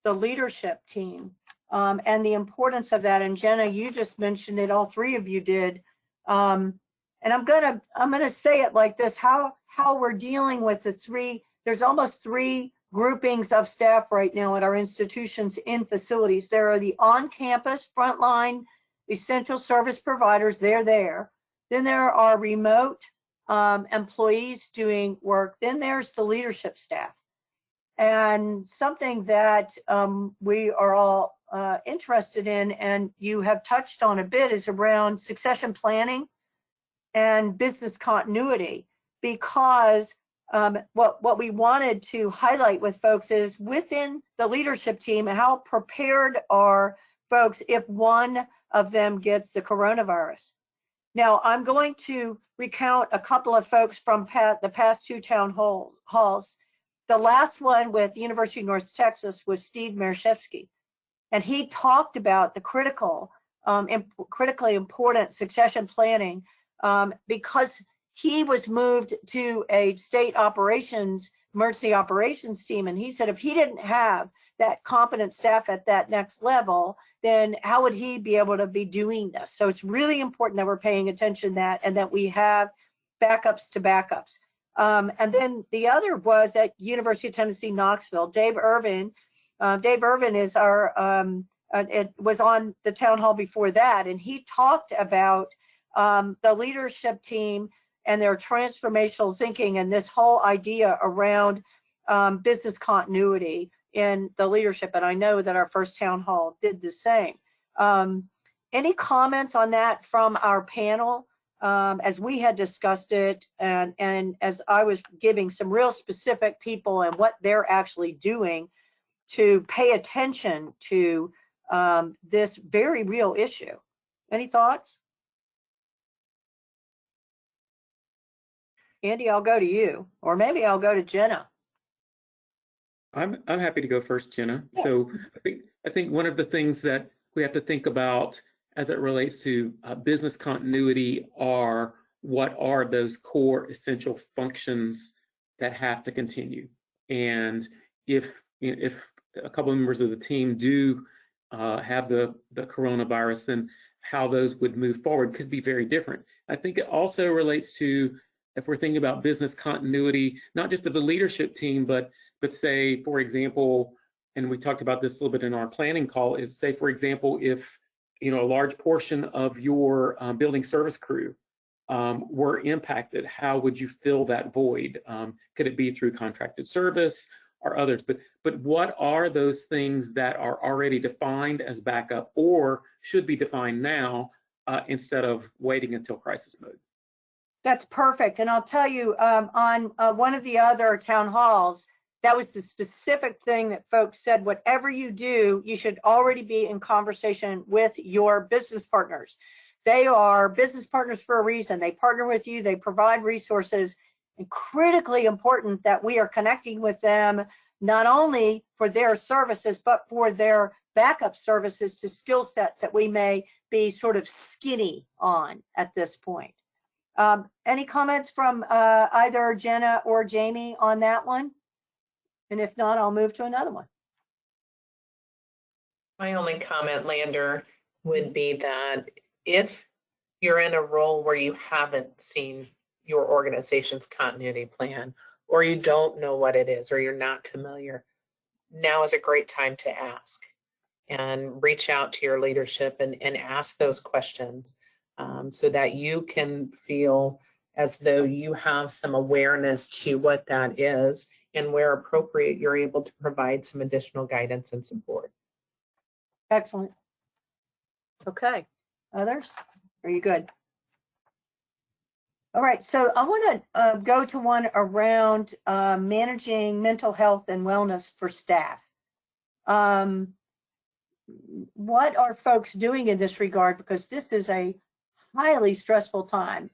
the leadership team and the importance of that. And Jenna, you just mentioned it. All three of you did. And I'm gonna say it like this: how we're dealing with there's almost three groupings of staff right now at our institutions in facilities. There are the on-campus frontline essential service providers. They're there. Then there are remote employees doing work. Then there's the leadership staff. And something that we are all interested in, and you have touched on a bit, is around succession planning and business continuity, because what we wanted to highlight with folks is within the leadership team, how prepared are folks if one of them gets the coronavirus. Now, I'm going to recount a couple of folks from the past two town halls. The last one with the University of North Texas was Steve Marszewski, and he talked about the critically important succession planning because he was moved to a state emergency operations team, and he said if he didn't have that competent staff at that next level, then how would he be able to be doing this? So it's really important that we're paying attention to that and that we have backups to backups. And then the other was at University of Tennessee, Knoxville, Dave Irvin. Dave Irvin is it was on the town hall before that, and he talked about the leadership team and their transformational thinking and this whole idea around business continuity in the leadership. And I know that our first town hall did the same. Any comments on that from our panel as we had discussed it and as I was giving some real specific people and what they're actually doing to pay attention to this very real issue? Any thoughts? Andy, I'll go to you, or maybe I'll go to Jenna. I'm happy to go first, Jenna. Yeah. So I think one of the things that we have to think about as it relates to business continuity are what are those core essential functions that have to continue. And if a couple of members of the team do have the coronavirus, then how those would move forward could be very different. I think it also relates to, if we're thinking about business continuity, not just of the leadership team, but say, for example, and we talked about this a little bit in our planning call, is say, for example, if a large portion of your building service crew were impacted, how would you fill that void? Could it be through contracted service or others? But what are those things that are already defined as backup or should be defined now instead of waiting until crisis mode? That's perfect. And I'll tell you, on one of the other town halls, that was the specific thing that folks said, whatever you do, you should already be in conversation with your business partners. They are business partners for a reason. They partner with you, they provide resources, and critically important that we are connecting with them, not only for their services, but for their backup services to skill sets that we may be sort of skinny on at this point. Any comments from either Jenna or Jamie on that one? And if not, I'll move to another one. My only comment, Lander, would be that if you're in a role where you haven't seen your organization's continuity plan, or you don't know what it is, or you're not familiar, now is a great time to ask and reach out to your leadership and ask those questions. So that you can feel as though you have some awareness to what that is, and where appropriate, you're able to provide some additional guidance and support. Excellent. Okay, others? Are you good? All right, so I want to go to one around managing mental health and wellness for staff. What are folks doing in this regard? Because this is a highly stressful time.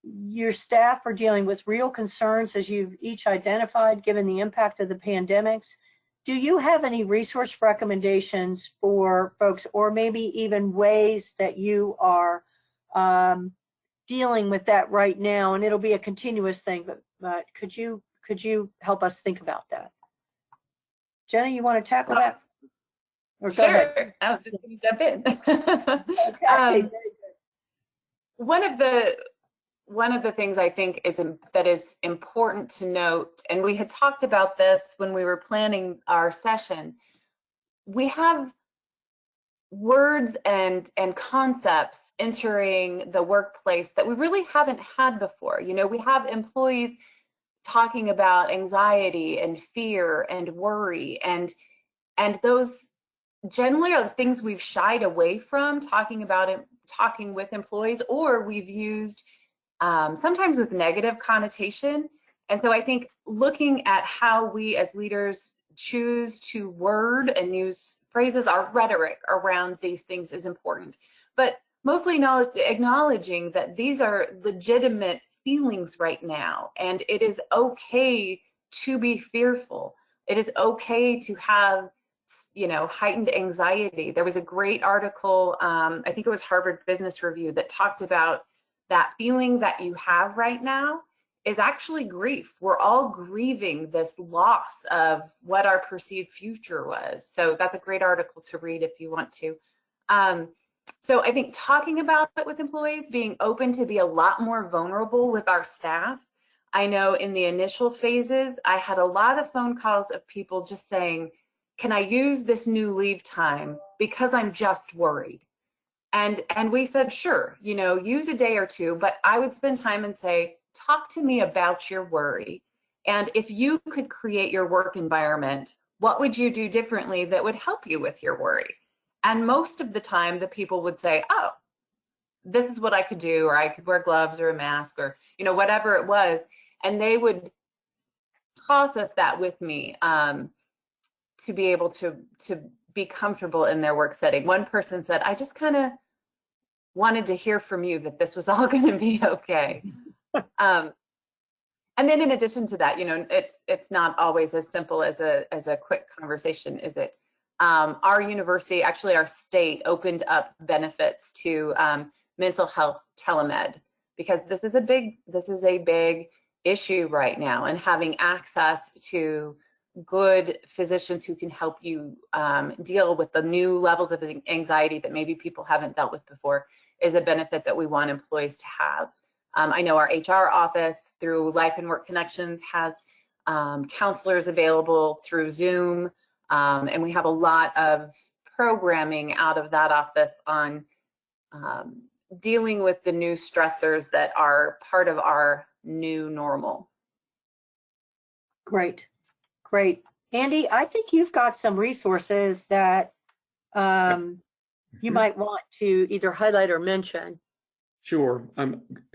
Your staff are dealing with real concerns, as you've each identified, given the impact of the pandemics. Do you have any resource recommendations for folks, or maybe even ways that you are dealing with that right now? And it'll be a continuous thing, but could you help us think about that? Jenna, you want to tackle that? Or go sure. ahead. I was just going to jump in. Okay. One of the things I think is important to note, and we had talked about this when we were planning our session, we have words and concepts entering the workplace that we really haven't had before. We have employees talking about anxiety and fear and worry, and those generally are the things we've shied away from talking about talking with employees, or we've used sometimes with negative connotation. And so I think looking at how we as leaders choose to word and use phrases, our rhetoric around these things is important. But mostly acknowledging that these are legitimate feelings right now, and it is okay to be fearful. It is okay to have, you know, heightened anxiety. There was a great article, I think it was Harvard Business Review, that talked about that feeling that you have right now is actually grief. We're all grieving this loss of what our perceived future was. So that's a great article to read if you want to. So I think talking about it with employees, being open to be a lot more vulnerable with our staff. I know in the initial phases, I had a lot of phone calls of people just saying, can I use this new leave time because I'm just worried? And we said, sure, you know, use a day or two, but I would spend time and say, talk to me about your worry. And if you could create your work environment, what would you do differently that would help you with your worry? And most of the time, the people would say, oh, this is what I could do, or I could wear gloves or a mask, or, you know, whatever it was. And they would process that with me to be able to be comfortable in their work setting. One person said, I just kind of wanted to hear from you that this was all going to be okay. And then in addition to that, you know, it's not always as simple as a quick conversation, is it? Our university, actually our state, opened up benefits to mental health telemed, because this is a big issue right now, and having access to good physicians who can help you deal with the new levels of anxiety that maybe people haven't dealt with before is a benefit that we want employees to have. I know our HR office through Life and Work Connections has counselors available through Zoom, and we have a lot of programming out of that office on dealing with the new stressors that are part of our new normal. Great, great. Andy, I think you've got some resources that you might want to either highlight or mention. Sure.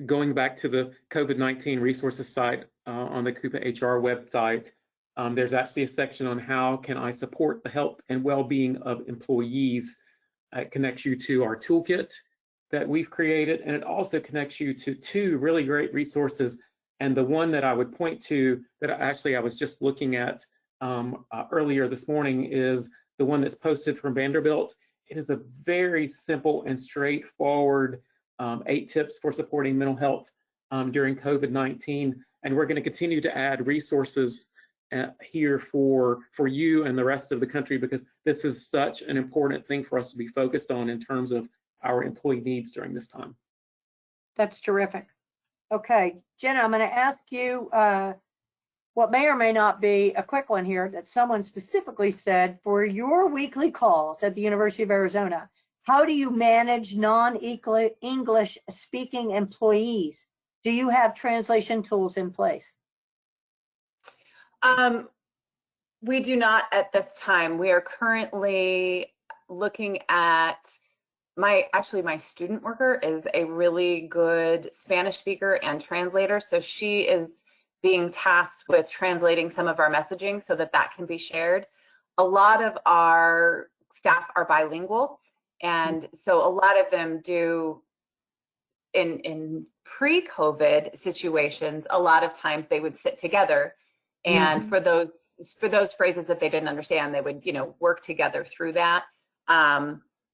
Going back to the COVID-19 resources site on the Coupa HR website, there's actually a section on how can I support the health and well-being of employees. It connects you to our toolkit that we've created, and it also connects you to two really great resources. And the one that I would point to that I was just looking at earlier this morning is the one that's posted from Vanderbilt. It is a very simple and straightforward 8 tips for supporting mental health during COVID-19. And we're going to continue to add resources here for you and the rest of the country, because this is such an important thing for us to be focused on in terms of our employee needs during this time. That's terrific. Okay, Jenna, I'm going to ask you what may or may not be a quick one here that someone specifically said, for your weekly calls at the University of Arizona, how do you manage non-English speaking employees? Do you have translation tools in place? We do not at this time. We are currently looking at my student worker is a really good Spanish speaker and translator. So she is being tasked with translating some of our messaging so that can be shared. A lot of our staff are bilingual. And so a lot of them do in pre-COVID situations, a lot of times they would sit together, and for those phrases that they didn't understand, they would, you know, work together through that.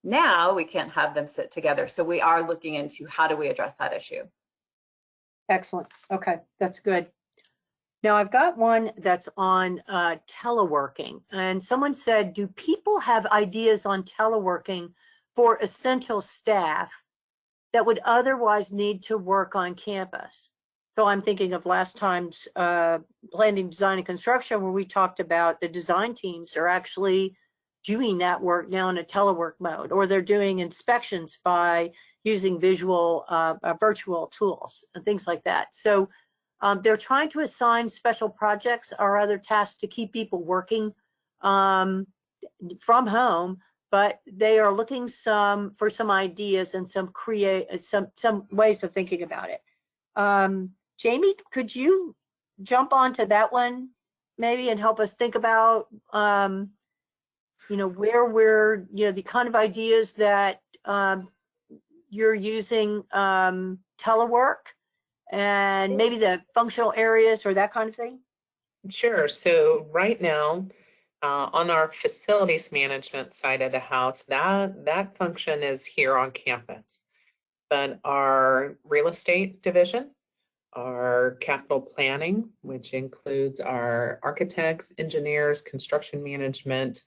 Now we can't have them sit together. So we are looking into how do we address that issue. Excellent. Okay, that's good. Now I've got one that's on teleworking, and someone said, do people have ideas on teleworking for essential staff that would otherwise need to work on campus? So I'm thinking of last time's planning, design, and construction, where we talked about the design teams are actually doing that work now in a telework mode, or they're doing inspections by using virtual tools and things like that. So they're trying to assign special projects or other tasks to keep people working from home, but they are looking for some ideas and some ways of thinking about it. Jamie, could you jump onto that one maybe and help us think about, where we're, the kind of ideas that you're using telework and maybe the functional areas or that kind of thing? Sure. So right now, on our facilities management side of the house, that function is here on campus. But our real estate division, our capital planning, which includes our architects, engineers, construction management,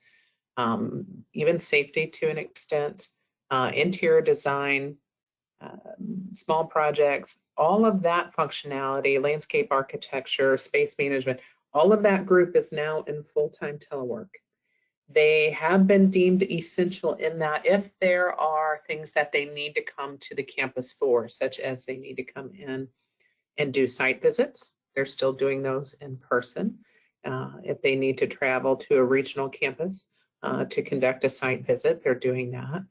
even safety to an extent, interior design, small projects, all of that functionality, landscape architecture, space management, all of that group is now in full-time telework. They have been deemed essential in that if there are things that they need to come to the campus for, such as they need to come in and do site visits, they're still doing those in person. If they need to travel to a regional campus to conduct a site visit, they're doing that.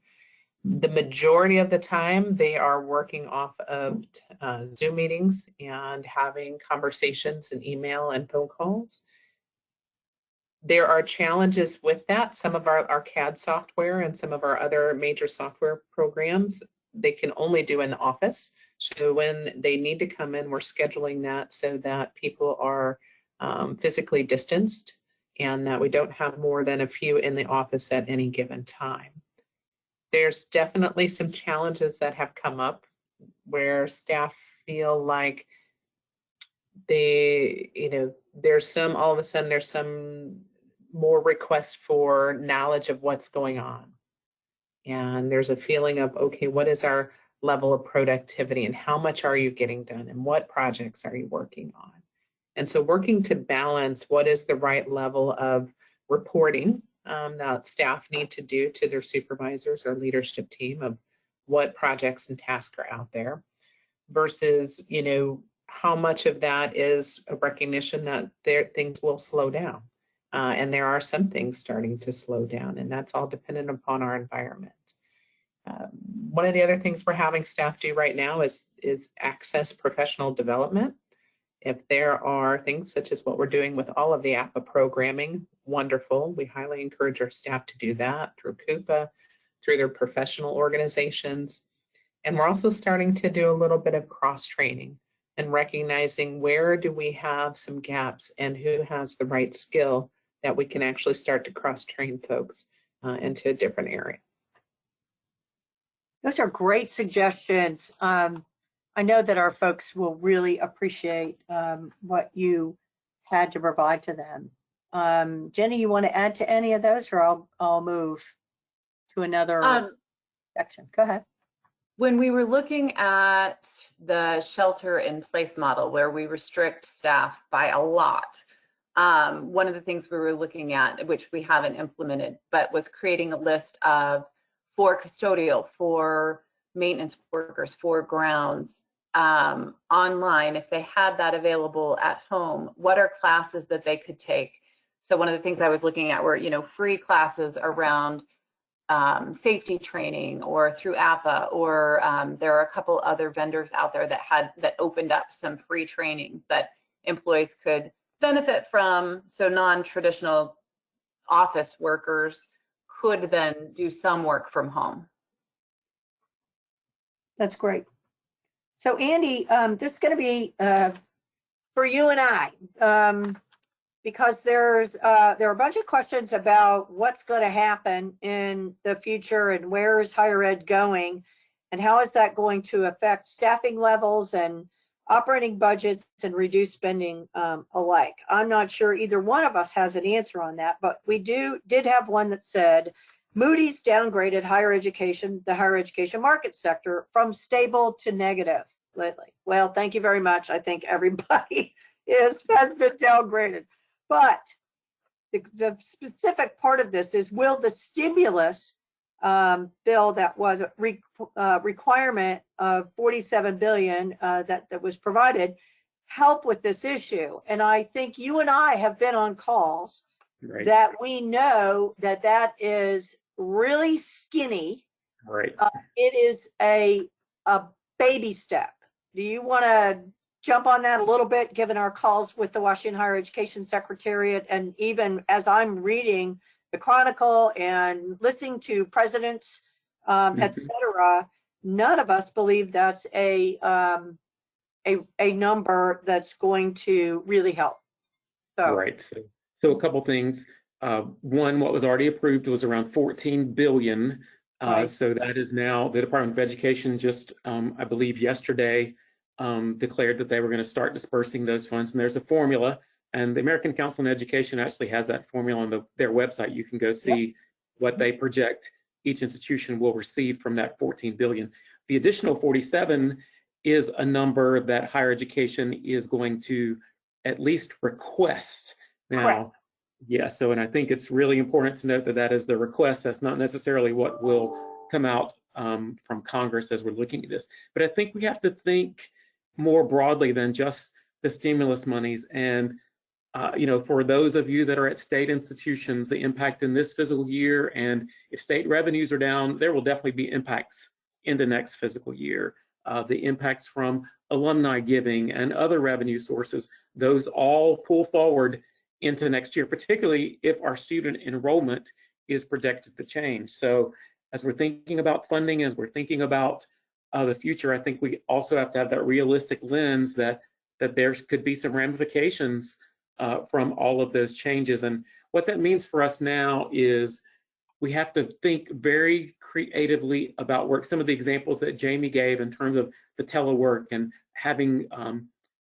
The majority of the time, they are working off of Zoom meetings and having conversations and email and phone calls. There are challenges with that. Some of our CAD software and some of our other major software programs, they can only do in the office. So when they need to come in, we're scheduling that so that people are physically distanced and that we don't have more than a few in the office at any given time. There's definitely some challenges that have come up where staff feel like there's all of a sudden there's some more requests for knowledge of what's going on. And there's a feeling of, okay, what is our level of productivity and how much are you getting done and what projects are you working on? And so working to balance what is the right level of reporting that staff need to do to their supervisors or leadership team of what projects and tasks are out there versus, how much of that is a recognition that things will slow down. And there are some things starting to slow down, and that's all dependent upon our environment. One of the other things we're having staff do right now is access professional development. If there are things such as what we're doing with all of the APA programming, wonderful. We highly encourage our staff to do that through Coupa, through their professional organizations. And we're also starting to do a little bit of cross-training and recognizing where do we have some gaps and who has the right skill that we can actually start to cross-train folks into a different area. Those are great suggestions. I know that our folks will really appreciate what you had to provide to them. Jenny, you want to add to any of those, or I'll move to another section. Go ahead. When we were looking at the shelter-in-place model, where we restrict staff by a lot, one of the things we were looking at, which we haven't implemented, but was creating a list of for custodial, for maintenance workers, for grounds, online, if they had that available at home, what are classes that they could take? So one of the things I was looking at were, free classes around safety training or through APA, or there are a couple other vendors out there that opened up some free trainings that employees could benefit from. So non-traditional office workers could then do some work from home. That's great. So Andy, this is going to be for you and I, because there are a bunch of questions about what's going to happen in the future and where is higher ed going and how is that going to affect staffing levels and operating budgets and reduce spending alike. I'm not sure either one of us has an answer on that, but we did have one that said Moody's downgraded the higher education market sector from stable to negative lately. Well, thank you very much. I think everybody has been downgraded. But the specific part of this is, will the stimulus bill that was a requirement of $47 billion that was provided help with this issue? And I think you and I have been on calls that we know that is really skinny. Right. It is a baby step. Do you want to jump on that a little bit, given our calls with the Washington Higher Education Secretariat, and even as I'm reading the Chronicle and listening to presidents, et cetera, none of us believe that's a number that's going to really help. So. Right. So a couple things. One, what was already approved was around 14 billion. Right. So that is now the Department of Education just, I believe yesterday, declared that they were going to start dispersing those funds. And there's a formula, and the American Council on Education actually has that formula on their website. You can go see what they project each institution will receive from that 14 billion. The additional 47 is a number that higher education is going to at least request. Now, Correct. yeah, so, and I think it's really important to note that that is the request. That's not necessarily what will come out from Congress as we're looking at this. But I think we have to think more broadly than just the stimulus monies. And, for those of you that are at state institutions, the impact in this fiscal year, and if state revenues are down, there will definitely be impacts in the next fiscal year. The impacts from alumni giving and other revenue sources, those all pull forward into next year, particularly if our student enrollment is projected to change. So as we're thinking about funding, as we're thinking about the future, I think we also have to have that realistic lens that there could be some ramifications from all of those changes. And what that means for us now is we have to think very creatively about work. Some of the examples that Jamie gave in terms of the telework and having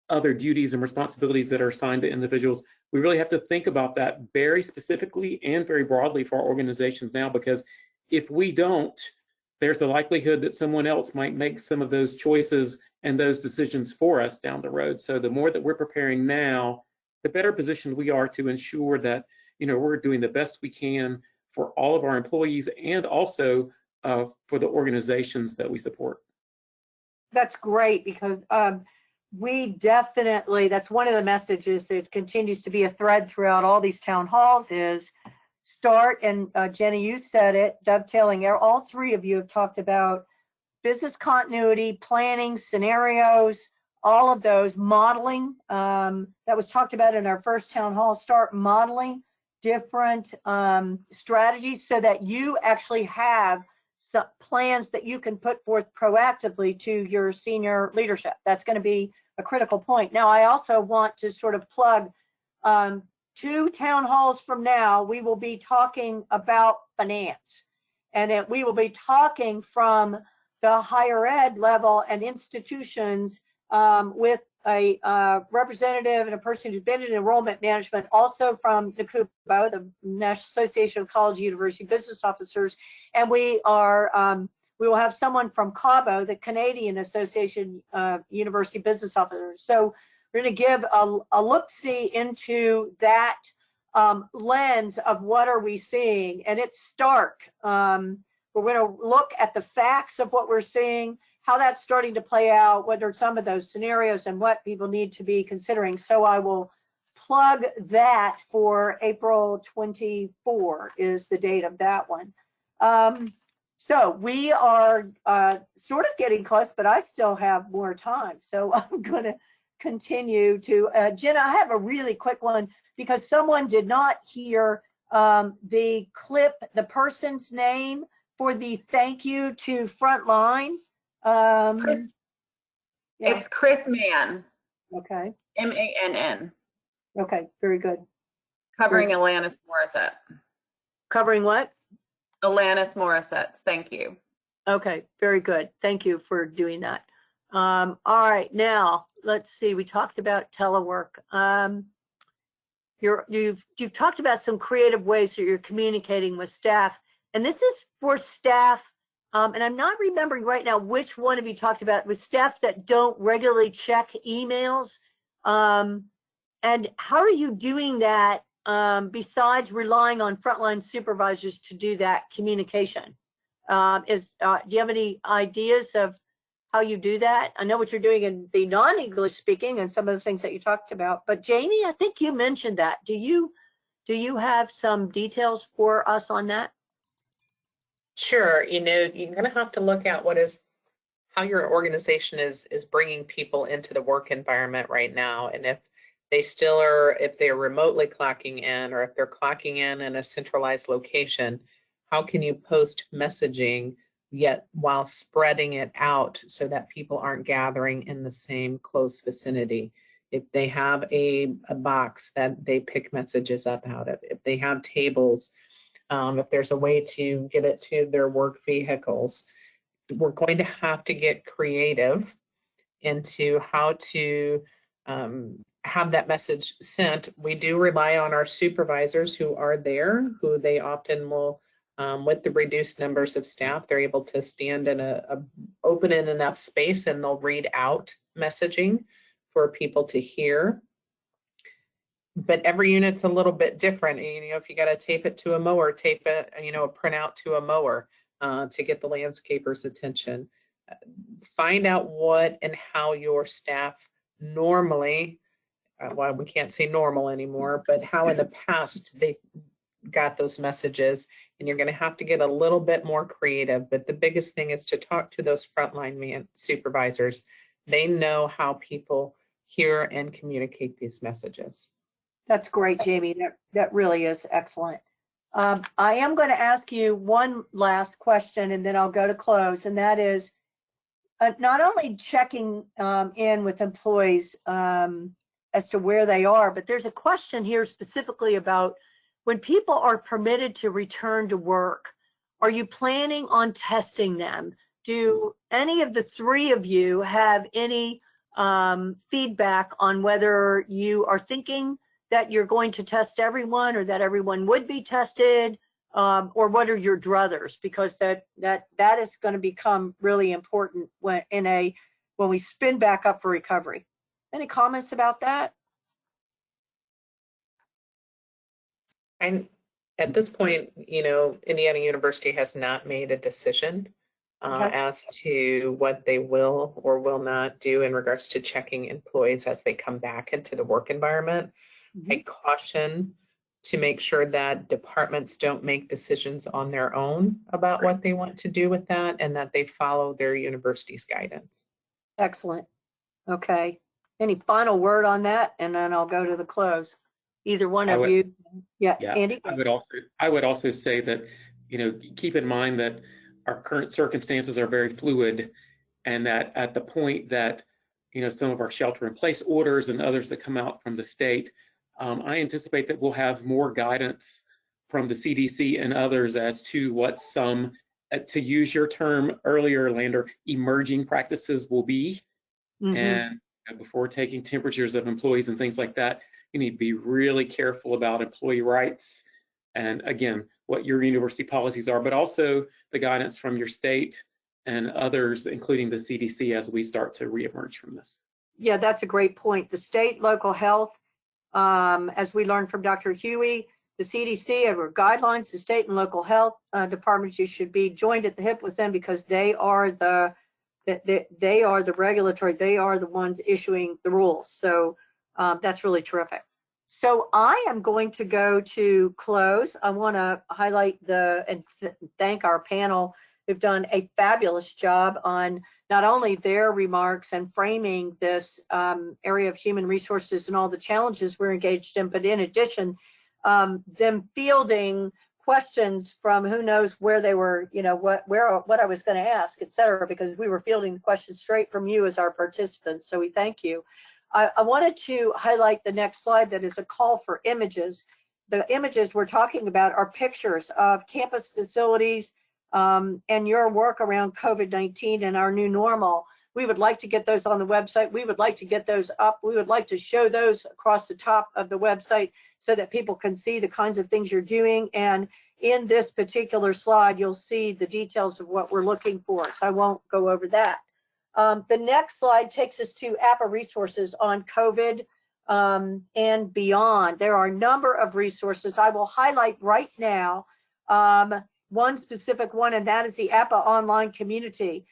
other duties and responsibilities that are assigned to individuals, we really have to think about that very specifically and very broadly for our organizations now, because if we don't, there's the likelihood that someone else might make some of those choices and those decisions for us down the road. So the more that we're preparing now, the better positioned we are to ensure that we're doing the best we can for all of our employees and also for the organizations that we support. That's great, because we definitely, that's one of the messages that continues to be a thread throughout all these town halls is start, and Jenny, you said it, dovetailing, all three of you have talked about business continuity, planning, scenarios, all of those, modeling, that was talked about in our first town hall. Start modeling different strategies so that you actually have some plans that you can put forth proactively to your senior leadership. That's going to be a critical point. Now, I also want to sort of plug 2 town halls from now, we will be talking about finance, and then we will be talking from the higher ed level and institutions with a representative and a person who's been in enrollment management, also from NACUBO, the National Association of College and University Business Officers, and we will have someone from CABO, the Canadian Association of University Business Officers. So we're going to give a look-see into that lens of what are we seeing, and it's stark. We're going to look at the facts of what we're seeing, how that's starting to play out, what are some of those scenarios, and what people need to be considering. So I will plug that for April 24 is the date of that one. So we are sort of getting close, but I still have more time. So I'm going to continue to, Jenna, I have a really quick one because someone did not hear the clip, the person's name for the thank you to Frontline. It's Chris Mann. Okay. M-A-N-N. Okay, very good. Covering Alanis Morissette. Covering what? Alanis Morissette's. Thank you. Okay, very good. Thank you for doing that. All right, now let's see. We talked about telework. You've talked about some creative ways that you're communicating with staff, and this is for staff. And I'm not remembering right now which one of you talked about with staff that don't regularly check emails. And how are you doing that besides relying on frontline supervisors to do that communication? Do you have any ideas of how you do that? I know what you're doing in the non-English speaking and some of the things that you talked about, but Jamie, I think you mentioned that. Do you have some details for us on that? Sure, you know, you're going to have to look at how your organization is bringing people into the work environment right now, and if they still are, if they're remotely clocking in, or if they're clocking in a centralized location, how can you post messaging yet while spreading it out so that people aren't gathering in the same close vicinity? If they have a box that they pick messages up out of, if they have tables, if there's a way to get it to their work vehicles, we're going to have to get creative into how to have that message sent. We do rely on our supervisors who are there, who they often will, with the reduced numbers of staff, they're able to stand in a open in enough space, and they'll read out messaging for people to hear. But every unit's a little bit different. You know, if you got to tape it to a mower, tape it, you know, a printout to a mower to get the landscaper's attention. Find out what and how your staff normally, well, we can't say normal anymore, but how in the past they got those messages, and you're going to have to get a little bit more creative. But the biggest thing is to talk to those frontline supervisors. They know how people hear and communicate these messages. That's great, Jamie. That really is excellent. I am going to ask you one last question, and then I'll go to close, and that is not only checking in with employees as to where they are, but there's a question here specifically about when people are permitted to return to work, are you planning on testing them? Do any of the three of you have any feedback on whether you are thinking that you're going to test everyone, or that everyone would be tested, or what are your druthers? Because that is going to become really important when we spin back up for recovery. Any comments about that? And at this point, you know, Indiana University has not made a decision as to what they will or will not do in regards to checking employees as they come back into the work environment. I caution to make sure that departments don't make decisions on their own about what they want to do with that, and that they follow their university's guidance. Excellent. Okay. Any final word on that? And then I'll go to the close. Either one of you. Yeah, Andy? I would also say that, you know, keep in mind that our current circumstances are very fluid, and that at the point that, you know, some of our shelter in place orders and others that come out from the state, I anticipate that we'll have more guidance from the CDC and others as to what some, to use your term earlier, Lander, emerging practices will be. And before taking temperatures of employees and things like that, you need to be really careful about employee rights, and again, what your university policies are, but also the guidance from your state and others, including the CDC, as we start to reemerge from this. Yeah, that's a great point. The state, local health, as we learned from Dr. Huey, the CDC have guidelines. The state and local health departments, you should be joined at the hip with them, because they are the regulatory, they are the ones issuing the rules. So that's really terrific. So I am going to go to close. I want to highlight and thank our panel who've done a fabulous job on not only their remarks and framing this area of human resources and all the challenges we're engaged in, but in addition, them fielding questions from who knows where they were, you know, what I was going to ask, et cetera, because we were fielding the questions straight from you as our participants. So we thank you. I wanted to highlight the next slide that is a call for images. The images we're talking about are pictures of campus facilities and your work around COVID-19 and our new normal. We would like to get those on the website. We would like to get those up. We would like to show those across the top of the website so that people can see the kinds of things you're doing. And in this particular slide, you'll see the details of what we're looking for. So I won't go over that. The next slide takes us to APA resources on COVID and beyond. There are a number of resources. I will highlight right now one specific one, and that is the APA online community.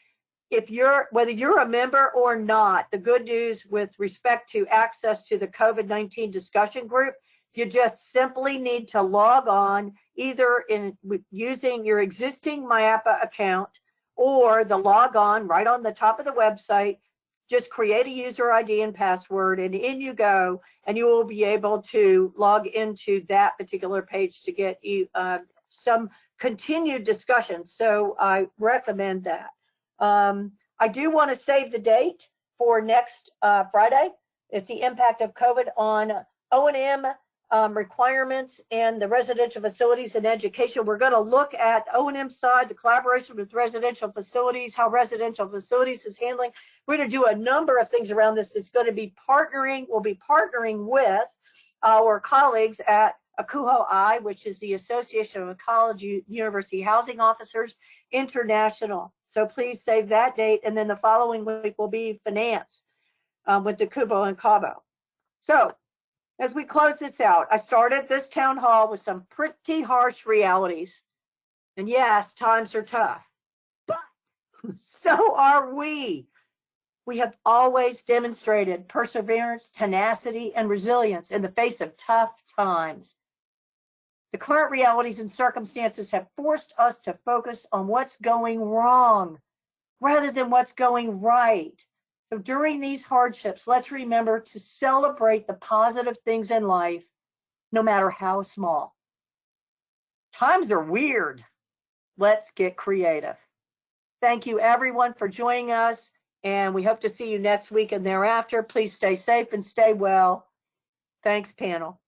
Whether you're a member or not, the good news with respect to access to the COVID-19 discussion group, You just simply need to log on either using your existing MyAppa account or the log on right on the top of the website. Just create a user ID and password, and in you go, and you will be able to log into that particular page to get some continued discussion. So I recommend that. I do want to save the date for next Friday. It's the impact of COVID on O&M requirements and the residential facilities and education. We're going to look at O&M side, the collaboration with residential facilities, how residential facilities is handling. We're going to do a number of things around this. It's going to be we'll be partnering with our colleagues at ACUHO-I, which is the Association of College University Housing Officers International. So please save that date. And then the following week will be finance with DeCubo and Cabo. So as we close this out, I started this town hall with some pretty harsh realities. And yes, times are tough, but so are we. We have always demonstrated perseverance, tenacity, and resilience in the face of tough times. The current realities and circumstances have forced us to focus on what's going wrong rather than what's going right. So during these hardships, let's remember to celebrate the positive things in life, no matter how small. Times are weird. Let's get creative. Thank you, everyone, for joining us, and we hope to see you next week and thereafter. Please stay safe and stay well. Thanks, panel.